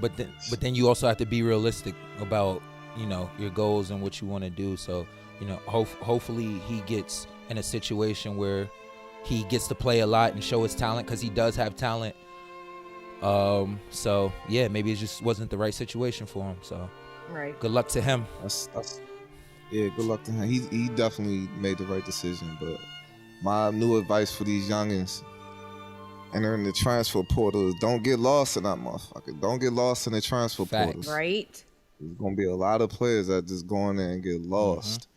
But then you also have to be realistic about, you know, your goals and what you want to do. So, you know, hopefully he gets in a situation where he gets to play a lot and show his talent, because he does have talent. So yeah, maybe it just wasn't the right situation for him. So right. Good luck to him. Yeah, good luck to him. He definitely made the right decision. But my new advice for these youngins entering the transfer portal is don't get lost in that motherfucker. Don't get lost in the transfer portal. Right. There's gonna be a lot of players that just go in there and get lost.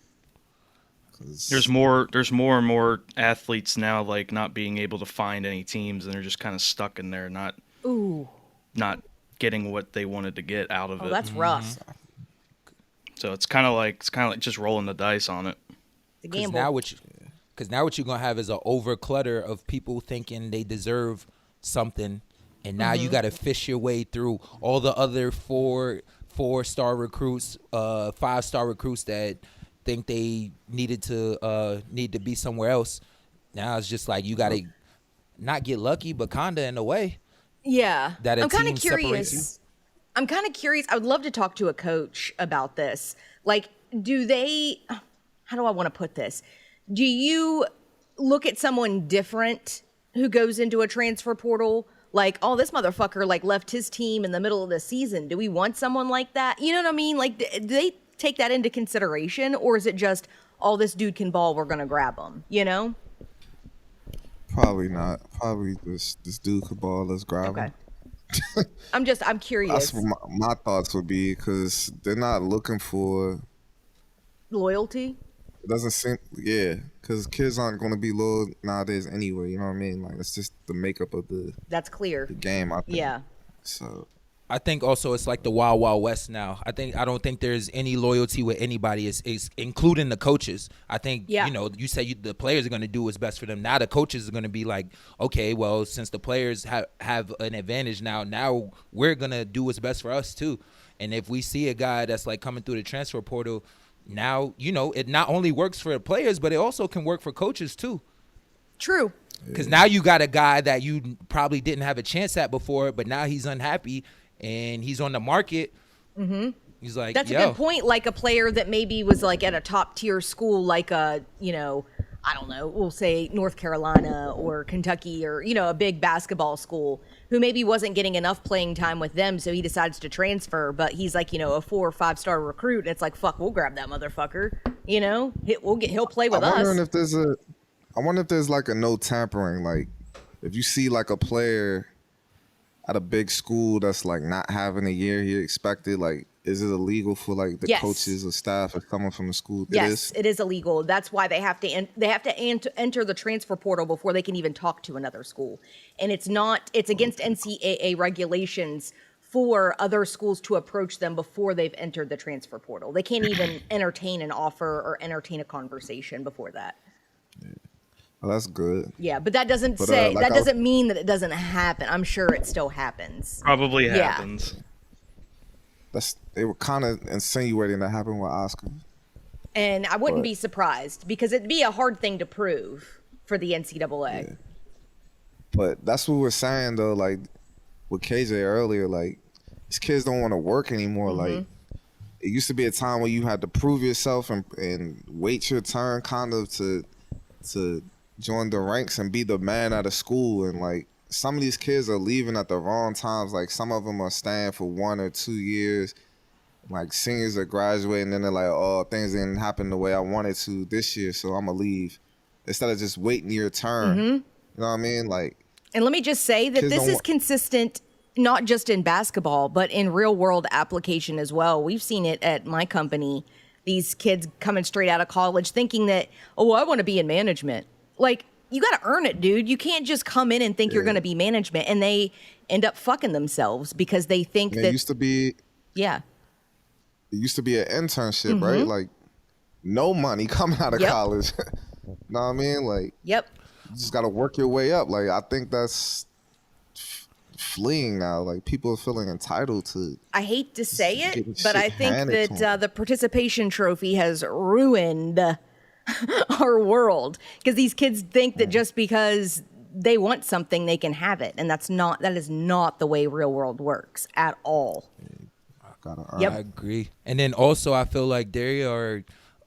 There's more and more athletes now, like not being able to find any teams, and they're just kind of stuck in there, not getting what they wanted to get out of it. Oh, that's rough. So it's kind of like just rolling the dice on it. The Because gamble. now what you're gonna have is a over clutter of people thinking they deserve something, and now you got to fish your way through all the other four-star recruits, 5-star recruits that think they need to be somewhere else. Now it's just like you got to not get lucky, but kinda in a way. Yeah. That a I'm kind team of separates you. curious. I'm kind of curious. I would love to talk to a coach about this. Like, how do I want to put this? Do you look at someone different who goes into a transfer portal? Like, oh, this motherfucker like left his team in the middle of the season. Do we want someone like that? You know what I mean? Like, do they take that into consideration, or is it just, oh, this dude can ball, we're gonna grab him? You know? Probably not. Probably this dude could ball. Let's grab Okay. him. I'm curious. That's what my thoughts would be, because they're not looking for. Loyalty. It doesn't seem, yeah, because kids aren't going to be loyal nowadays anyway. You know what I mean? Like, it's just the makeup of the That's clear. game. I think. Yeah. So I think also it's like the wild, wild west now. I don't think there's any loyalty with anybody, is including the coaches. I think, Yeah. you say the players are going to do what's best for them. Now the coaches are going to be like, okay, well, since the players have an advantage now we're going to do what's best for us too. And if we see a guy that's like coming through the transfer portal, now, it not only works for the players, but it also can work for coaches too. True. Because now you got a guy that you probably didn't have a chance at before, but now he's unhappy and he's on the market. Mm-hmm. He's like, That's a good point. Like a player that maybe was like at a top tier school, like a, I don't know, we'll say North Carolina or Kentucky or, a big basketball school who maybe wasn't getting enough playing time with them. So he decides to transfer, but he's like, a 4 or 5-star recruit. And it's like, fuck, we'll grab that motherfucker. He'll play with us. I wonder if there's like a no tampering. Like, if you see like a player at a big school that's like not having a year he expected, like, is it illegal for like the Yes. coaches or staff or someone from the school? Yes, it is illegal. That's why they have to enter the transfer portal before they can even talk to another school. And it's against NCAA regulations for other schools to approach them before they've entered the transfer portal. They can't even entertain an offer or entertain a conversation before that. Well, that's good. Yeah, but that doesn't mean that it doesn't happen. I'm sure it still happens. Probably Yeah. happens. They were kind of insinuating that happened with Oscar. And I wouldn't be surprised because it'd be a hard thing to prove for the NCAA. Yeah. But that's what we're saying though, like with KJ earlier, like these kids don't want to work anymore. Mm-hmm. Like it used to be a time where you had to prove yourself and wait your turn kind of to join the ranks and be the man at a school. And like some of these kids are leaving at the wrong times. Like some of them are staying for 1 or 2 years. Like seniors are graduating and they're like, oh, things didn't happen the way I wanted to this year, so I'm gonna leave. Instead of just waiting your turn. Mm-hmm. You know what I mean? Like, and let me just say that this is consistent not just in basketball, but in real world application as well. We've seen it at my company. These kids coming straight out of college thinking that, oh, I want to be in management. Like, you got to earn it, dude. You can't just come in and think you're going to be management. And they end up fucking themselves because they think that. It used to be an internship, Mm-hmm. right? Like, no money coming out of college. Know what I mean? Like, Yep. you just got to work your way up. Like, I think that's fleeing now. Like, people are feeling entitled to. I hate to say getting it, but shit I think handed to 'em. that the participation trophy has ruined our world because these kids think that just because they want something, they can have it. And that is not the way real world works at all. Gotta earn Yep. I agree. And then also I feel like there are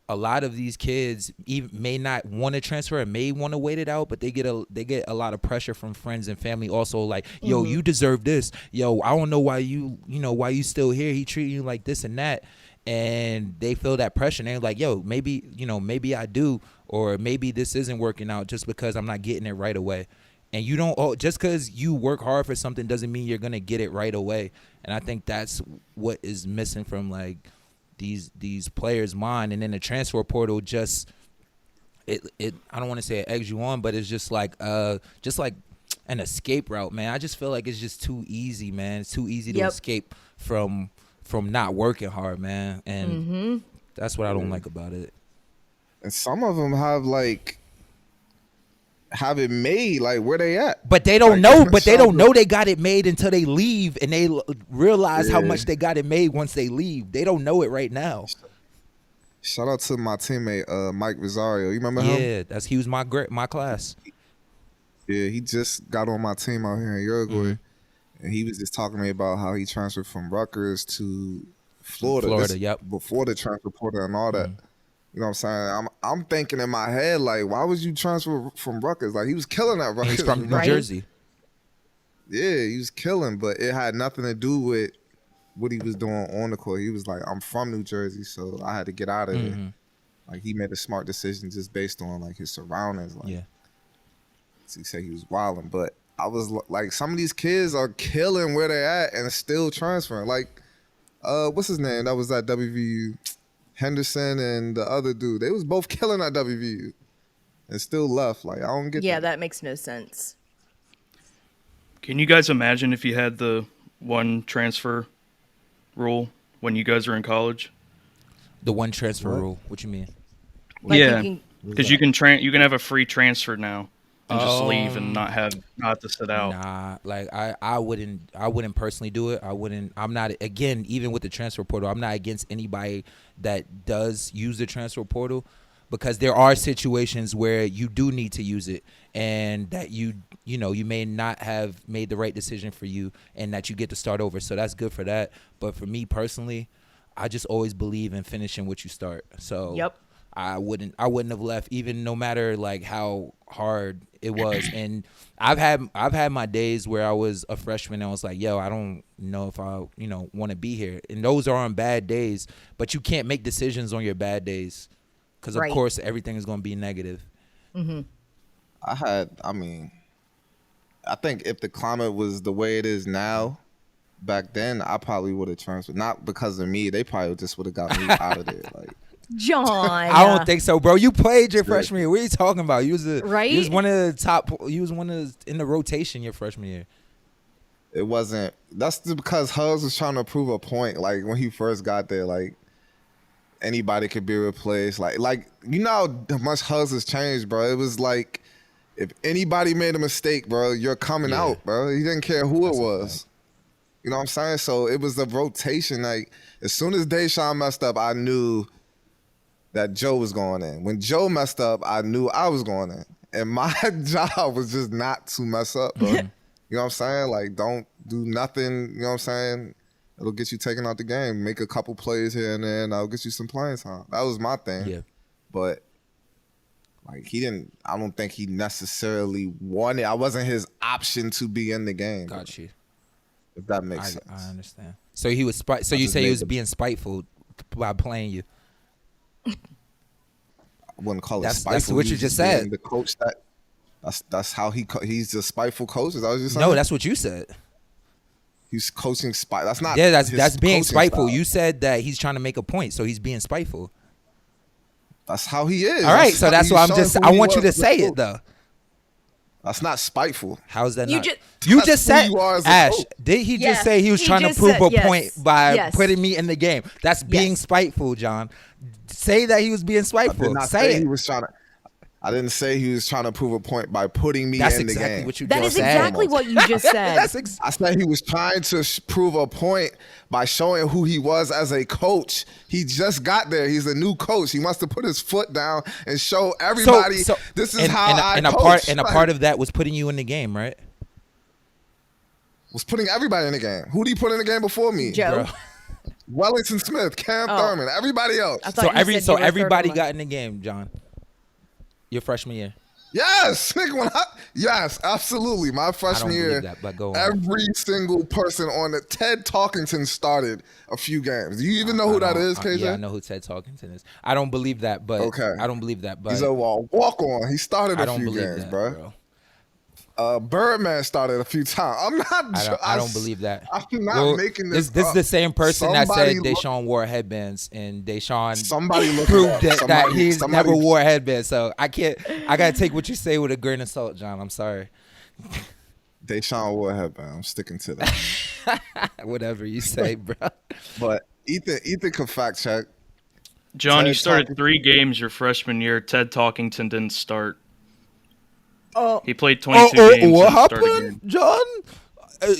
a lot of these kids may not want to transfer and may want to wait it out, but they get a lot of pressure from friends and family also, like, yo, you deserve this. Yo, I don't know why why you still here. He treating you like this and that. And they feel that pressure and they're like, yo, maybe I do, or maybe this isn't working out just because I'm not getting it right away. And you don't, just because you work hard for something doesn't mean you're going to get it right away. And I think that's what is missing from like these players' mind. And then the transfer portal just, I don't want to say it eggs you on, but it's just like an escape route, man. I just feel like it's just too easy, man. It's too easy to escape from from not working hard, man. And that's what I don't like about it. And some of them have it made, like where they at. But they don't know. But they don't know they got it made until they leave, and they realize how much they got it made once they leave. They don't know it right now. Shout out to my teammate Mike Rosario. You remember him? Yeah, he was my class. Yeah, he just got on my team out here in Uruguay, and he was just talking to me about how he transferred from Rutgers to Florida. Yep. Before the transfer portal and all that. You know what I'm saying? I'm thinking in my head, like, why would you transfer from Rutgers? Like, he was killing at Rutgers. He's from New Jersey. Yeah, he was killing, but it had nothing to do with what he was doing on the court. He was like, I'm from New Jersey, so I had to get out of there. Like, he made a smart decision just based on, like, his surroundings. Like, he said he was wilding, but I was like, some of these kids are killing where they're at and still transferring. Like, what's his name? That was at WVU. Henderson and the other dude, they was both killing at WVU and still left. Like, I don't get Yeah, that makes no sense. Can you guys imagine if you had the one transfer rule when you guys were in college? The one transfer rule. What you mean? Like yeah, because you can have a free transfer now and just leave and not have to sit out. Nah, like I wouldn't personally do it. I'm not, again, even with the transfer portal, I'm not against anybody that does use the transfer portal, because there are situations where you do need to use it, and that you may not have made the right decision for you, and that you get to start over. So that's good for that. But for me personally, I just always believe in finishing what you start. So I wouldn't have left, even no matter like how hard it was. And I've had my days where I was a freshman and I was like, yo, I don't know if I want to be here. And those are on bad days, but you can't make decisions on your bad days, because of course everything is going to be negative. I think if the climate was the way it is now, back then I probably would have transferred. Not because of me, they probably just would have got me out of there. Like, John, I don't think so, bro. You played your freshman year. What are you talking about? You was right? You was one of the top. You was one of in the rotation your freshman year. It wasn't. That's just because Huggs was trying to prove a point. Like, when he first got there, like, anybody could be replaced. Like you know how much Huggs has changed, bro. It was like, if anybody made a mistake, bro, you're coming out, bro. He didn't care who it was. You know what I'm saying? So it was a rotation. Like, as soon as Deshaun messed up, I knew that Joe was going in. When Joe messed up, I knew I was going in. And my job was just not to mess up, bro. You know what I'm saying? Like, don't do nothing, you know what I'm saying? It'll get you taken out the game. Make a couple plays here and there, and I'll get you some playing time. That was my thing. Yeah. But, like, I don't think he necessarily wanted, I wasn't his option to be in the game. Got you. If that makes sense. I understand. So he was so you say he was being spiteful by playing you. I wouldn't call it spiteful. That's what you just said. The coach that's how he's a spiteful coach. Is that what you're saying? No, that's what you said. He's coaching spite. That's not. Yeah, that's being spiteful. Style. You said that he's trying to make a point, so he's being spiteful. That's how he is. All right, so that's why I want you to say it though. That's not spiteful. How is that You not? just- You just said, who you are as a Ash, coach. did he just Yeah, say he was he trying to just prove said- a yes. point by Yes. putting me in the game? That's being Yes. spiteful, John. Say that he was being I spiteful. did not Say say it. he was trying to. I didn't say he was trying to prove a point by putting me That's in the exactly game. what you That just is said. exactly what you just said. I said he was trying to prove a point by showing who he was as a coach. He just got there. He's a new coach. He wants to put his foot down and show everybody this is how I coach. A part of that was putting you in the game, right? Was putting everybody in the game. Who did he put in the game before me? Joe. Bro. Wellington Smith, Cam Thurman, everybody else. I thought you said you were Everybody third got in the game, John. Your freshman year. Yes, nigga. Yes, absolutely. My freshman believe year, that, but go on. every single person on the Ted Talkington started a few games. Do you even know who that is, KJ? Yeah, I know who Ted Talkington is. I don't believe that, but Okay. I don't believe that, but He's a walk-on. He started I a don't few believe games, that, bro. Birdman started a few times. I'm not. I don't believe that. I'm not making this. This is the same person that Somebody said Deshaun wore headbands, and Deshaun Somebody look proved it up. that he's Somebody- never wore headbands. So I gotta take what you say with a grain of salt, John. I'm sorry. Deshaun Woodhead, man. I'm sticking to that. Whatever you say, bro. But Ethan can fact check. John, Ted you started Talking- 3 games your freshman year. Ted Talkington didn't start. Oh, He played 22 games. What and started happened, again. John?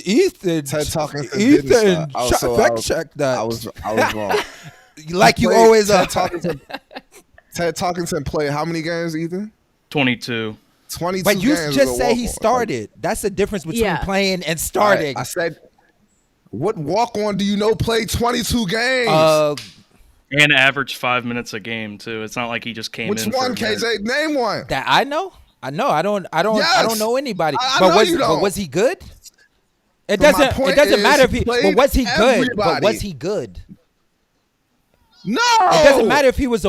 Ethan. Ted Talkington didn't Ethan, start. fact check that. I was wrong. like you Played- always are. Ted Talkington played how many games, Ethan? 22. 22 But you games just as a say he walk-on. started. That's the difference between Yeah. playing and starting. I said, what walk-on do you know played 22 games? And averaged 5 minutes a game, too. It's not like he just came Which in one, for a minute. KJ? Name one. That I know. I don't Yes. know anybody. I but know was you don't. but was he good? It But my doesn't point it doesn't is, matter if he he played but was he good? But everybody. was he good? No. It doesn't matter if he was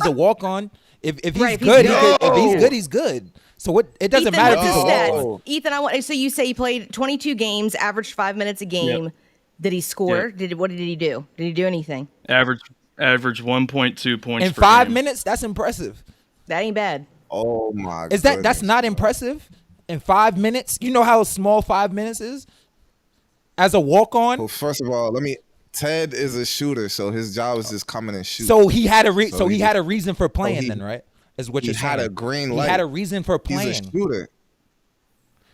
a walk on. If he's Right, if he's good, good. if he's No. good, he's good. So what it doesn't Ethan, matter if what's he's his a No. walk stats? on. Ethan, I want. So you say he played 22 games, averaged 5 minutes a game. Yep. Did he score? Yep. What did he do? Did he do anything? Average 1.2 points In per 5 game. minutes, that's impressive. That ain't bad. Oh my. That's goodness. not impressive? In 5 minutes? You know how small 5 minutes is? As a walk on? Well, first of all, Ted is a shooter, so his job is just come in and shoot. So he had a So he he- had a reason for playing he- then, right? Is what he you're had saying. a green He light. had a reason for He's a playing. shooter.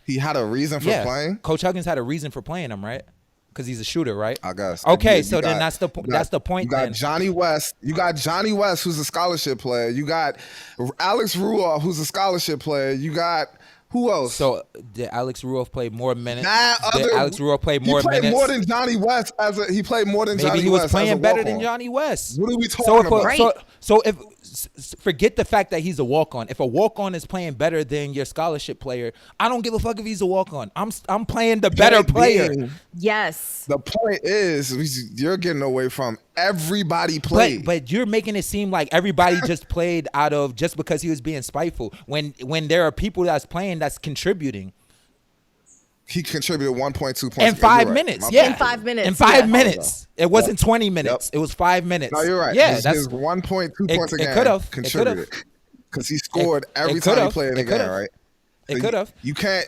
He had a reason for Yeah. playing. Coach Huggins had a reason for playing him, right? Because he's a shooter, right? I guess. Okay, You so then got- that's the you got- that's the point You got then. Johnny West. You got Johnny West, who's a scholarship player. You got Alex Ruoff, who's a scholarship player. You got who else? So did Alex Ruoff play more minutes? Nah, Did Alex Ruoff play more he played minutes? more than Johnny West he played more than Maybe Johnny he was West as playing a better than walk-on. Johnny West. What are we talking So if about? Right. so if forget the fact that he's a walk on. If a walk on is playing better than your scholarship player, I don't give a fuck if he's a walk on. I'm playing the better Point player. being, Yes. the point is, you're getting away from everybody played. But you're making it seem like everybody just played out of just because he was being spiteful. When there are people that's playing that's contributing. He contributed 1.2 points In a game. 5 You're right. minutes, My yeah. bad. In 5 minutes, In 5 yeah. minutes. It wasn't 20 minutes. It was 5 minutes. No, you're right. Yeah, His that's 1.2 it- points a it game could've. It contributed because he scored every it time he could've. played in the It game, could've. right? It So could have. You can't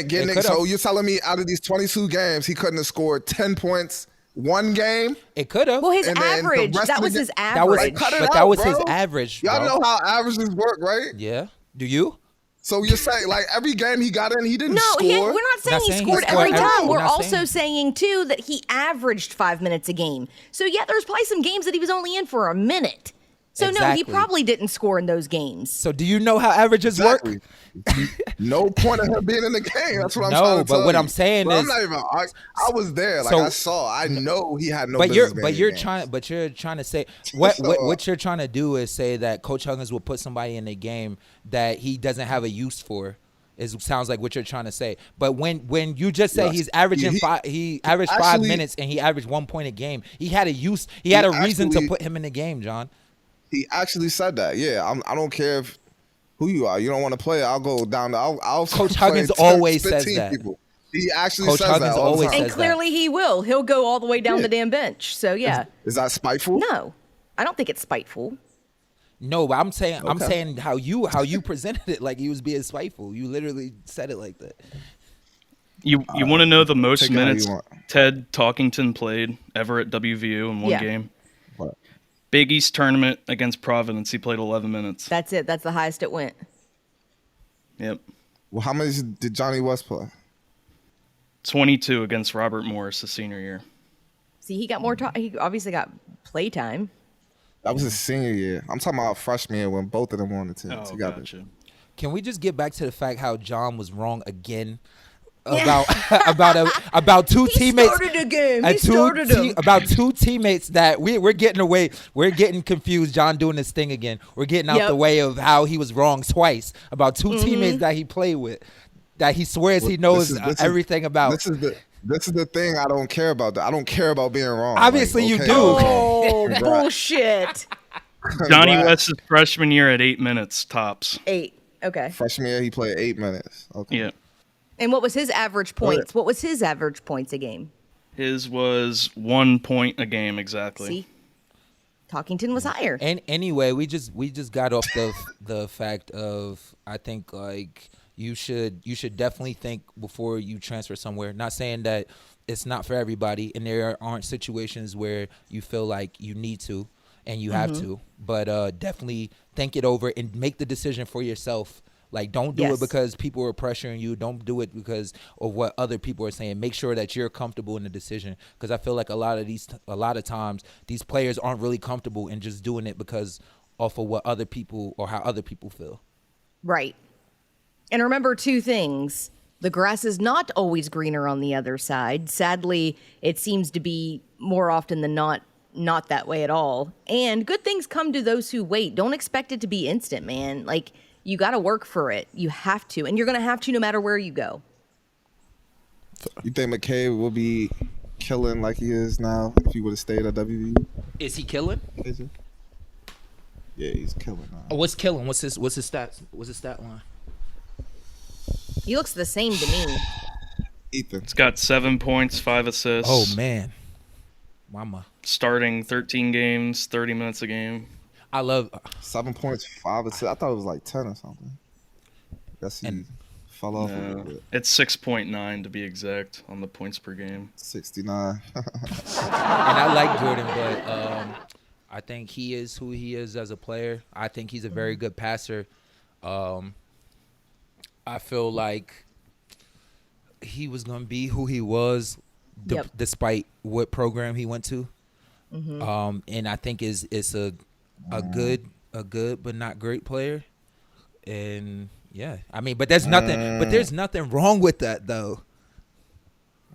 get It Nick. could've. So you're telling me out of these 22 games, he couldn't have scored 10 points one game? It could have. Well, his And then the average. rest That of was the his ga- average. That was, Like, cut it but out, that was bro. his average. Y'all bro. know how averages work, right? Yeah. Do you? So you're saying like every game he got in, he didn't No, score. we're not saying Not he saying he scored scored every every time. time. We're We're not also saying- saying too that he averaged 5 minutes a game. So yeah, there's probably some games that he was only in for a minute. So no, Exactly. he probably didn't score in those games. So do you know how averages Exactly. work? No point of him being in the game. That's what I'm No, trying to but tell what you. I'm saying Bro, is- I'm not even. I was there. Like So- I saw. I know he had no. But business you're being in the game. you're trying to say what you're trying to do is say that Coach Huggins will put somebody in a game that he doesn't have a use for. It sounds like what you're trying to say. But when you just say Yes. he's averaging he averaged 5 actually- minutes and he averaged 1 point a game, he had a use. He had a reason to actually- put him in the game, John. He actually said that. Yeah, I don't care if who you are. You don't want to play. I'll go down. I'll Coach play Huggins 10, always says 15 that. People. He actually Coach says Huggins that all always the time. And says clearly he will. He'll go all the way down Yeah. the damn bench. So yeah. Is that spiteful? No. I don't think it's spiteful. No, but I'm saying Okay. how you presented it like he was being spiteful. You literally said it like that. You want to know the most take it how you minutes want. Ted Talkington played ever at WVU in one Yeah. game? What? Big East tournament against Providence, he played 11 minutes. That's it. That's the highest it went. Yep. Well, how many did Johnny West play? 22 against Robert Morris the senior year. See, he got more time. He obviously got playtime. That was his senior year. I'm talking about freshman year when both of them won the team Oh, together. gotcha. Can we just get back to the fact how John was wrong again Yeah. about two He teammates? started a game. and He started him. about two teammates that we're getting away. We're getting confused. John doing this thing again. We're getting out Yep. the way of how he was wrong twice about 2 Mm-hmm. teammates that he played with, that he swears he knows This is- everything about. This is the thing I don't care about. That I don't care about being wrong. Obviously you okay, do. Oh, Congrats. bullshit. Johnny Congrats. West's freshman year at 8 minutes tops. 8. Okay. Freshman year, he played 8 minutes. Okay. Yeah. And what was his average points? What was his average points a game? His was 1 point a game exactly. See? Talkington was higher. And anyway, we just got off the fact of, I think, like, you should definitely think before you transfer somewhere. Not saying that it's not for everybody, and there aren't situations where you feel like you need to and you have to, but definitely think it over and make the decision for yourself. Like, don't do it because people are pressuring you. Don't do it because of what other people are saying. Make sure that you're comfortable in the decision, because I feel like a lot of times these players aren't really comfortable in just doing it because off of what other people or how other people feel. Right. And remember two things. The grass is not always greener on the other side. Sadly, it seems to be more often than not that way at all. And good things come to those who wait. Don't expect it to be instant, man. Like, you got to work for it. You have to. And you're going to have to no matter where you go. You think McCabe will be killing like he is now if he would have stayed at WVU? Is he killing? Yeah, he's killing now. What's killing? What's his stats? What's his stat line? He looks the same to me. Ethan. It's got 7 points, 5 assists. Oh, man. Mama. Starting 13 games, 30 minutes a game. I love 7 points, 5 assists. I thought it was like 10 or something. Guess he fell off a little bit. It's 6.9 to be exact on the points per game. 69. and I like Jordan, but I think he is who he is as a player. I think he's a very good passer. I feel like he was going to be who he was despite what program he went to. And I think it's a good but not great player. And yeah, I mean, but there's nothing wrong with that though.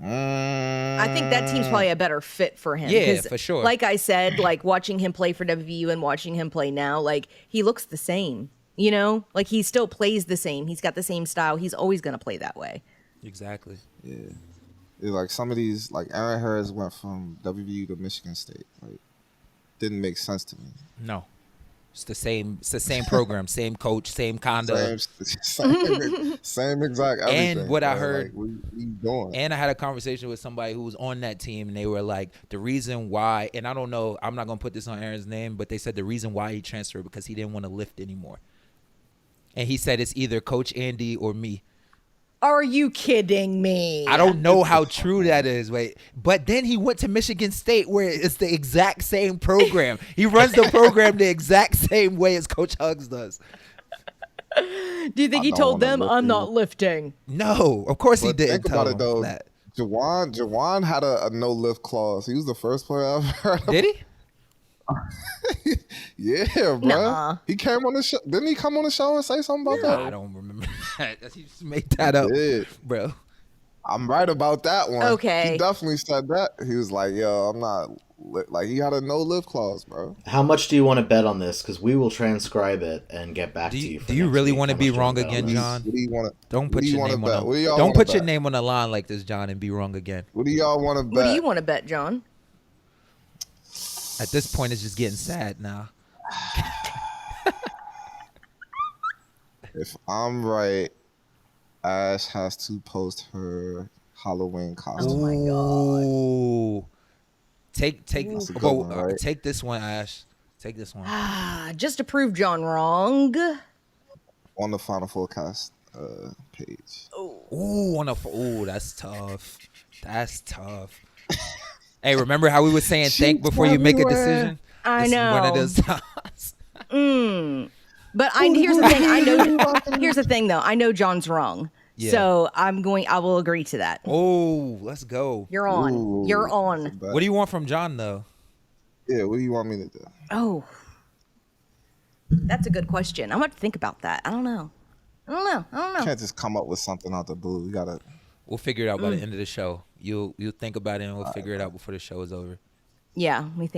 I think that team's probably a better fit for him. Yeah, for sure. Like I said, like watching him play for WVU and watching him play now, like he looks the same. You know, like he still plays the same. He's got the same style. He's always going to play that way. Exactly. Yeah. Like some of these, like Aaron Harris went from WVU to Michigan State. Like, didn't make sense to me. No. It's the same program, same coach, same conduct. Same exact everything. And what I like, heard, what you doing? And I had a conversation with somebody who was on that team, and they were like, the reason why, and I don't know, I'm not going to put this on Aaron's name, but they said the reason why he transferred because he didn't want to lift anymore. And he said it's either Coach Andy or me. Are you kidding me? I don't know how true that is. Wait, but then he went to Michigan State where it's the exact same program. He runs the program the exact same way as Coach Hugs does. Do you think he told them, I'm not lifting? No, of course he didn't tell them though, that. Jawan had a no lift clause. He was the first player I've heard of. Did he? Yeah, bro. Nuh-uh. He came on the show. Didn't he come on the show and say something about that? I don't remember that. He just made that up, bro. I'm right about that one. Okay. He definitely said that. He was like, yo, I'm not... Like, he had a no lift clause, bro. How much do you want to bet on this? Because we will transcribe it and get back to you. Do you really want to be wrong again, John? What do you want to... Don't put your name on... Don't put your name on the line like this, John, and be wrong again. What do y'all want to bet? What do you want to bet, John? At this point, it's just getting sad now. If I'm right, Ash has to post her Halloween costume. Oh my God. Take right? take this one, Ash. Take this one. Just to prove John wrong. On the Final Fourcast page. Ooh, that's tough. That's tough. Hey, remember how we were saying think before you make a decision? I This know. is one of those times. But here's the thing. Here's the thing, though. I know John's wrong. Yeah. So I will agree to that. Oh, let's go. You're on. Ooh, You're on. What do you want from John, though? Yeah, what do you want me to do? Oh. That's a good question. I'm going to think about that. I don't know. You can't just come up with something out the blue. You gotta... We'll figure it out by the end of the show. You'll think about it, and we'll figure it out before the show is over. Yeah, we'll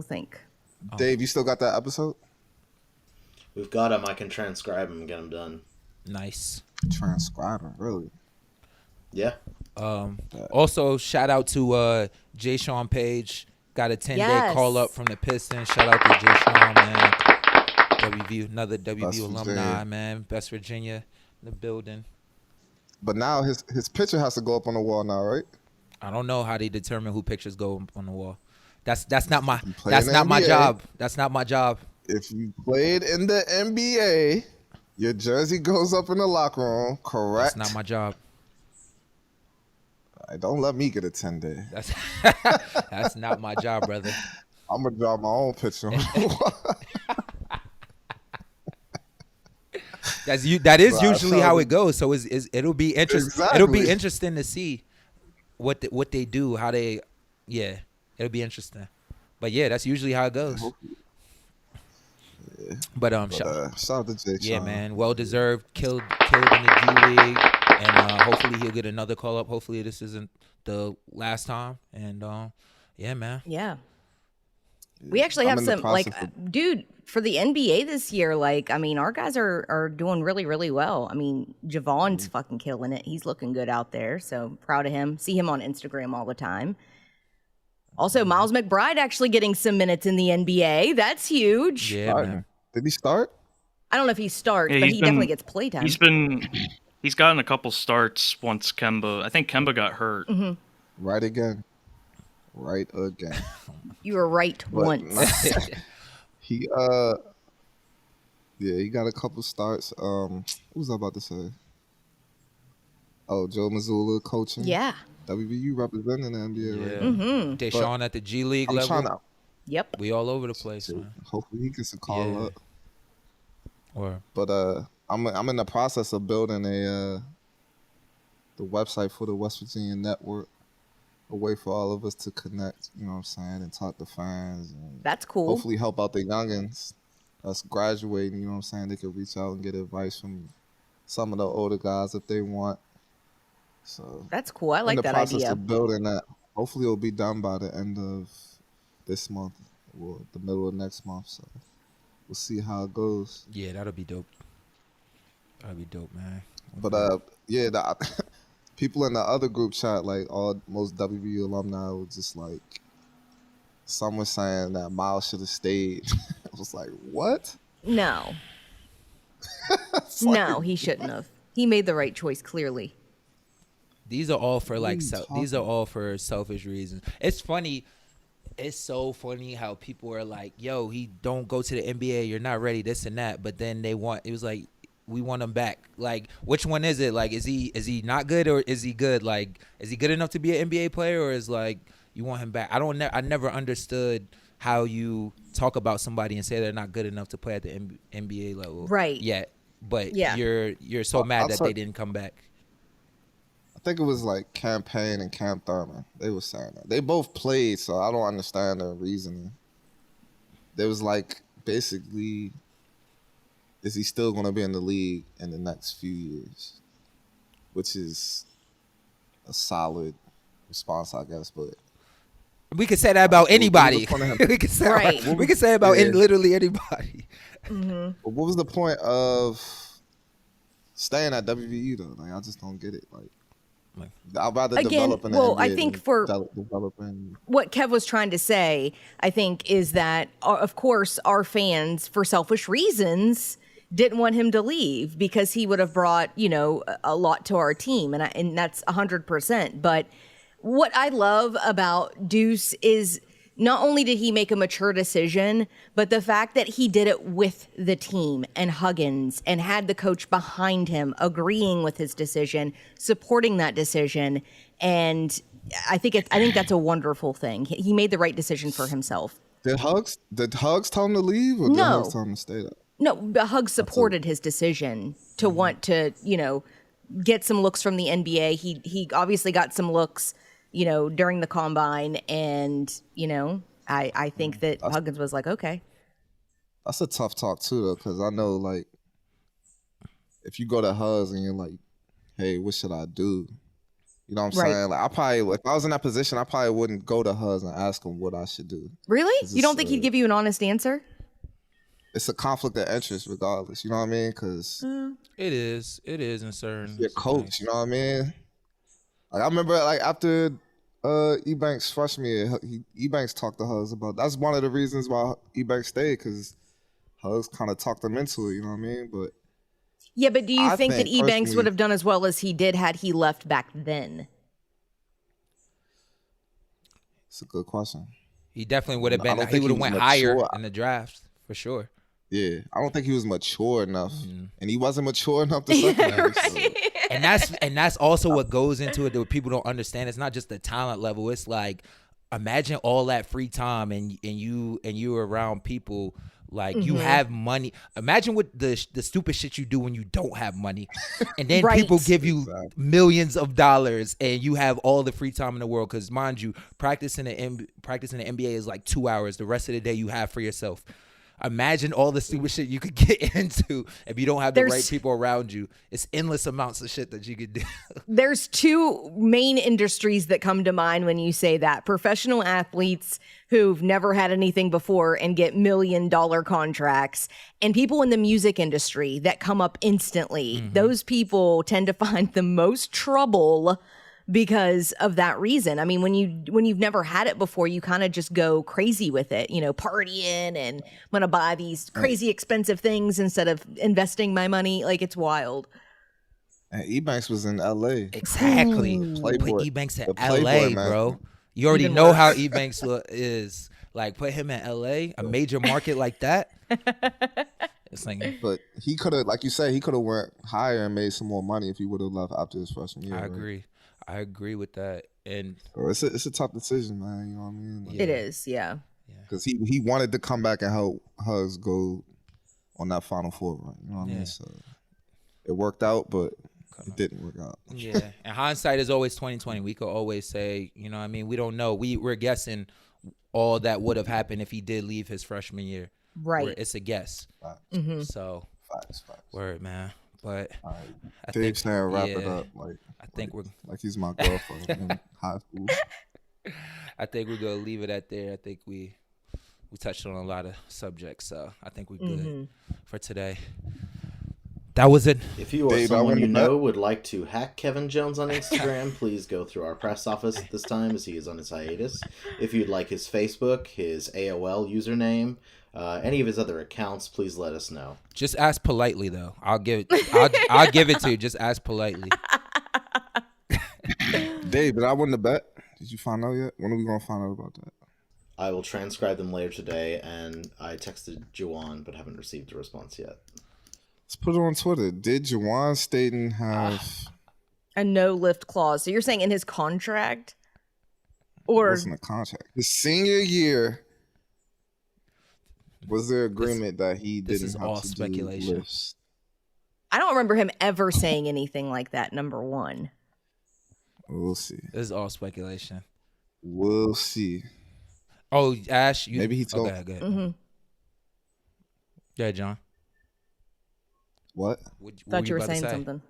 think. Dave, you still got that episode? We've got them. I can transcribe them and get them done. Nice. Transcriber, really? Yeah. Also, shout out to Jay Sean Page. Got a 10-day call up from the Pistons. Shout out to Jay Sean, man. Another WVU alumni, man. Best Virginia in the building. But now his picture has to go up on the wall now, right? I don't know how they determine who pictures go up on the wall. That's not my my job. That's not my job. If you played in the NBA, Your jersey goes up in the locker room, correct? That's not my job. Don't let me get a 10-day. That's not my job, brother. I'm gonna draw my own picture. That is Bro, usually how it goes. So it'll be interesting. Exactly. It'll be interesting to see what they do, how they. Yeah, it'll be interesting. But yeah, that's usually how it goes. Yeah. But shout out to Jay. Yeah, man, well deserved. Killed in the G League, and hopefully he'll get another call up. Hopefully this isn't the last time. And yeah, man. Yeah. We actually have some dude, for the NBA this year, like, I mean, our guys are doing really, really well. I mean, Javon's fucking killing it. He's looking good out there. So proud of him. See him on Instagram all the time. Also, Miles McBride actually getting some minutes in the NBA. That's huge. Yeah, man. Did he start? I don't know if he starts, but he definitely gets playtime. He's gotten a couple starts once I think Kemba got hurt. Mm-hmm. Right again. You were right once. He he got a couple starts. What was I about to say? Oh, Joe Mazzulla coaching. Yeah. WVU representing the NBA right now. Mm-hmm. Deshaun at the G League level. Yep. We all over the place, man. Hopefully he gets a call up. But I'm in the process of building the website for the West Virginia network, a way for all of us to connect, you know what I'm saying, and talk to fans. And that's cool. Hopefully help out the youngins that's graduating, you know what I'm saying. They can reach out and get advice from some of the older guys if they want. So that's cool. I like that idea. In the process of building that. Hopefully it'll be done by the end of this month or the middle of next month. So we'll see how it goes. Yeah, that'll be dope. That'll be dope, man. But the people in the other group chat, like most WVU alumni, were just like, some were saying that Miles should have stayed. I was like, what? No. No, he shouldn't have. He made the right choice, clearly. These are all for these are all for selfish reasons. It's funny. It's so funny how people are like, yo, he don't go to the NBA. You're not ready, this and that. But then it was like, we want him back. Like, which one is it? Like, is he not good or is he good? Like, is he good enough to be an NBA player or is like, you want him back? I never understood how you talk about somebody and say they're not good enough to play at the NBA level. Right. Yet. But yeah. you're so mad that they didn't come back. I think it was like Cam Payne and Cam Thurman. They were saying that. They both played, so I don't understand their reasoning. There was like, basically, is he still going to be in the league in the next few years? Which is a solid response, I guess, but we could say that about anybody. We could say about literally anybody. Mm-hmm. But what was the point of staying at WVU though? Like, I just don't get it. Like, I'd rather develop in the NBA. I think for what Kev was trying to say, I think is that, of course, our fans, for selfish reasons, didn't want him to leave because he would have brought, a lot to our team, and that's 100%. But what I love about Deuce is not only did he make a mature decision, but the fact that he did it with the team and Huggins and had the coach behind him agreeing with his decision, supporting that decision. And I think that's a wonderful thing. He made the right decision for himself. Did Hugs tell him to leave or did Hugs tell him to stay there? No, Hugs supported his decision to want to, get some looks from the NBA. He obviously got some looks during the combine, and I think that Huggins was like, okay. That's a tough talk too, though, because I know, like, if you go to Hugs and you're like, hey, what should I do? You know what I'm saying? Like, if I was in that position, I probably wouldn't go to Hugs and ask him what I should do. Really? You don't think he'd give you an honest answer? It's a conflict of interest regardless, you know what I mean? Because it is in certain. Your coach, you know what I mean? Like, I remember, like, after Ebanks freshman year, Ebanks talked to Hugs about. That's one of the reasons why Ebanks stayed, because Hugs kind of talked him into it. You know what I mean? But yeah, but do you think that Ebanks would have done as well as he did had he left back then? It's a good question. He definitely would have been. He would have went higher in the draft for sure. Yeah, I don't think he was mature enough, and he wasn't mature enough to suck right. And that's also what goes into it that people don't understand. It's not just the talent level. It's like, imagine all that free time and you around people like you have money. Imagine what the stupid shit you do when you don't have money, and then Right. people give you millions of dollars and you have all the free time in the world. Because mind you, practicing the NBA is like 2 hours. The rest of the day you have for yourself. Imagine all the stupid shit you could get into if you don't have the right people around you. It's endless amounts of shit that you could do. There's two main industries that come to mind when you say that. Professional athletes who've never had anything before and get $1 million contracts, and people in the music industry that come up instantly. Those people tend to find the most trouble because of that reason. I mean, when you've never had it before, you kind of just go crazy with it, partying and I'm going to buy these crazy expensive things instead of investing my money. Like, it's wild. And Ebanks was in LA. Exactly. Playboy. Put Ebanks in The Playboy, LA, man. bro. You already Even know worse. how Ebanks is. Like, put him in LA, a major market like that. It's like, But he could have, like you said, he could have went higher and made some more money if he would have left after his freshman year. I right? agree. I agree with that. And Bro, it's a tough decision, man. You know what I mean? Like, It is, yeah. because he wanted to come back and help Hugs go on that Final Four run. You know what I Yeah. mean? So it worked out, but it didn't work out. yeah, and hindsight is always 2020. We could always say, you know what I mean? We don't know. We're guessing all that would have happened if he did leave his freshman year. Right. It's a guess. Facts. So, Facts. word, man. But All right. I Dave think, Snare, wrap it yeah, up. I think we're Like he's my girlfriend in high school. I think we're gonna leave it at there. I think we touched on a lot of subjects, so I think we're good for today. That was it. If you or Babe, I someone wanna you bet- know would like to hack Kevin Jones on Instagram, please go through our press office at this time as he is on his hiatus. If you'd like his Facebook, his AOL username, any of his other accounts, please let us know. Just ask politely, though. I'll give it to you. Just ask politely. Dave, did I win the bet? Did you find out yet? When are we gonna find out about that? I will transcribe them later today, and I texted Juwan but haven't received a response yet. Let's put it on Twitter. Did Jawan Staten have A no lift clause. So you're saying in his contract? Or what's in the contract? His senior year, was there agreement that he this didn't is have all to speculation. do lifts? I don't remember him ever saying anything like that, number one. We'll see. This is all speculation. We'll see. Oh, Ash, you Maybe he told- Okay, good. Mm-hmm. Yeah, John. What? What Thought you were about to saying say? something.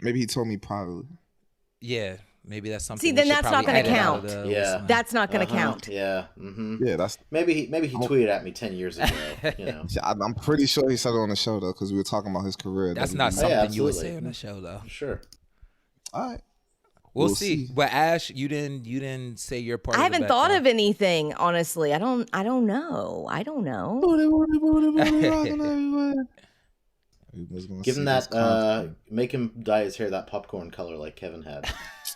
Maybe he told me privately. Yeah, maybe that's something. See, we then should that's not probably gonna edit out of count. the Yeah. listener. That's not going to count. Yeah. Mm-hmm. Yeah, that's. Maybe he tweeted at me 10 years ago. You know. I'm pretty sure he said it on the show though, because we were talking about his career. That's WWE. not something you would absolutely. say on the show, though. Sure. All right. We'll We'll see. see. But Ash, you didn't say your part. I haven't thought of anything, honestly. I don't know. Give him that. Make him dye his hair that popcorn color like Kevin had.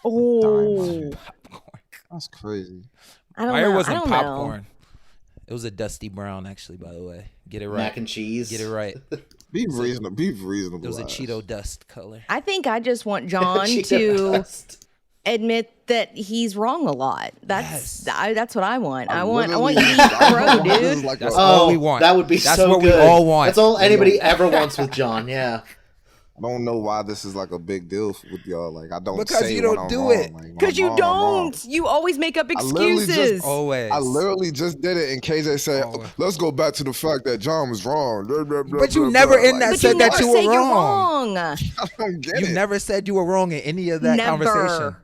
Oh, That's crazy. I don't My hair know. I wasn't don't popcorn. know. It was a dusty brown, actually. By the way, get it right. Mac and cheese. Get it right. Be reasonable. Be reasonable. It was a Ash. Cheeto dust color. I think I just want John Cheeto to dust. admit that he's wrong a lot. That's that's what I want. I want you literally- to be pro, This is dude. like That's a- all we want. That would be That's so what we good. all want. That's all anybody ever wants with John. Yeah. I don't know why this is like a big deal with y'all. Like I don't Because say you when don't I'm do wrong. it. Like, when Because I'm you wrong, I'm wrong. don't. You always make up literally just- excuses. Always. I literally just did it, and KJ said, Always. "Let's go back to the fact that John was wrong." Blah, blah, blah, But you blah, never blah. in that But said you that never you were say you're wrong. wrong. I don't get You it. never said you were wrong in any of that Never. conversation.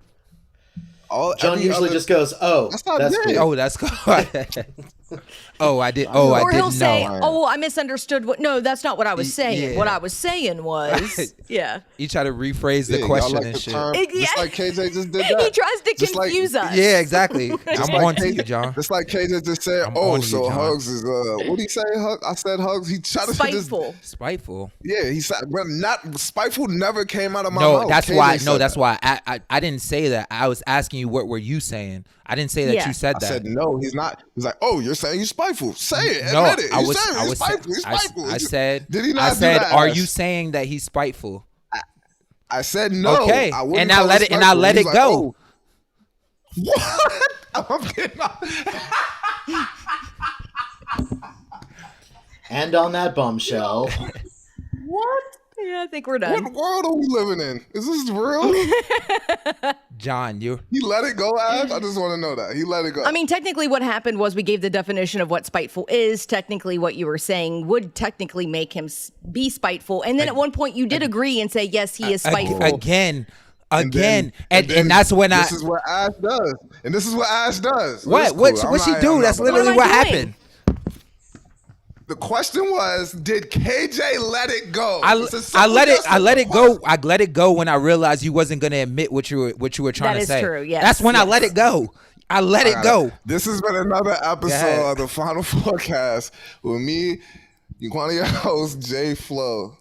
John Every usually other- just goes, "Oh, That's not that's good. cool." Oh, that's cool. Oh, I did. Oh, I Or he'll didn't say, know. "Oh, I misunderstood what." No, that's not what I was saying. yeah. What I was saying was, yeah. You try to rephrase the Yeah, question y'all like and the shit. term, Yeah. just like KJ just did that. He tries to Just like- confuse us. Yeah, exactly. I'm Just on like to you, KJ John. Just like KJ just said, I'm "Oh, on to you, so John. Hugs is what did he say? I said Hugs. He tried to Spiteful. Spiteful. Yeah, he said, "Well, not spiteful. Never came out of my No, mouth." that's KJ why. said No, that's that. why I didn't say that. I was asking you what were you saying. I didn't say that Yeah. you said I that. said no. He's not. He's like, oh, you're saying he's spiteful. Say it. No, Admit it. I You was. said it. I He's was. spiteful. He's spiteful. I said. Did he not I do said. that, Are Ash? you saying that he's spiteful? I said no. Okay, I wouldn't and I call let him it. And I spiteful. let He's it like, go. oh, what? I'm getting off. And on that bombshell, What? Yeah, I think we're What done. world are we living in? Is this real? John, you. He let it go, Ash? I just want to know that. He let it go. I mean, technically what happened was we gave the definition of what spiteful is. Technically what you were saying would technically make him be spiteful. And then at one point you did agree and say, yes, he is spiteful. Again. And then that's when This is what Ash does. And this is what Ash does. What? What she do? That's literally what happened. The question was, did KJ let it go? I let it go. I let it go when I realized you wasn't gonna admit what you were trying to say. That is true. Yes. That's when I let it go. I let it go. This has been another episode of the Final Fourcast with me, one of your hosts, Jay Flo.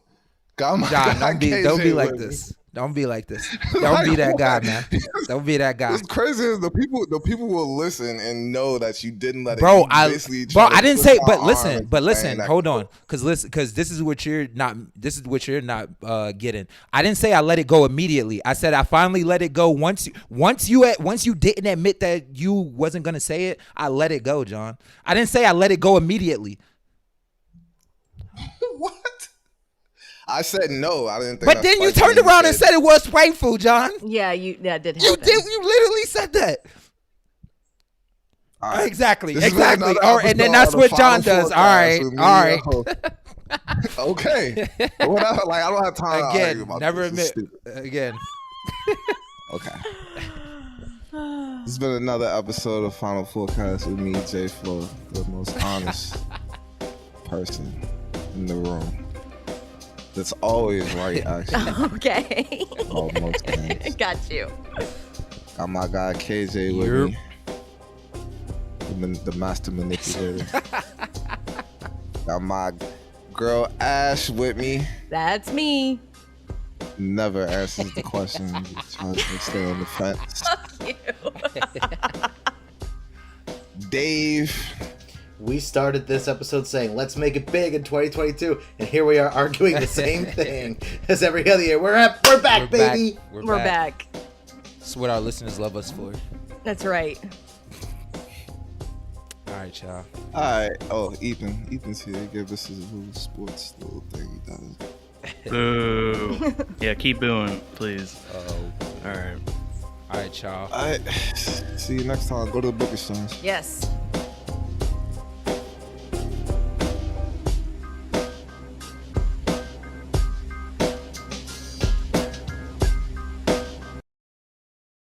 Got my John, guy don't be KJ like with me. this. Don't be like this. Don't be that guy, man. Don't be that guy. What's crazy is the people will listen and know that you didn't let it. Bro, I didn't say. But listen, saying that. hold on, because this is what you're not. This is what you're not getting. I didn't say I let it go immediately. I said I finally let it go once you didn't admit that you wasn't gonna say it. I let it go, John. I didn't say I let it go immediately. What? I said no. I didn't think. But then you turned around and said it was spiteful, John. Yeah, that did happen. You did. You literally said that. All right. Exactly. This is Exactly. another All right, and then that's episode of what the John Final does. All Fourcast right. with me All and right. your host. Okay. Whatever. Like, I don't have time to argue Again, about never this. admit. It's stupid. Again. Okay. This has been another episode of Final Fourcast with me, Jay Flo, the most honest person in the room. That's always right, actually. Okay. Almost times. Got you. Got my guy KJ with me. The master manipulator. Got my girl Ash with me. That's me. Never answers the question. Just tries to stay on the fence. Dave. we started this episode saying, let's make it big in 2022. And here we are arguing the same thing as every other year. We're back, baby. We're back. That's what our listeners love us for. That's right. All right, y'all. All right. Oh, Ethan's here. Give us his little sports little thing he does. Boo. Yeah, keep booing, please. All right. All right, y'all. All right. See you next time. Go to the book exchange. Yes.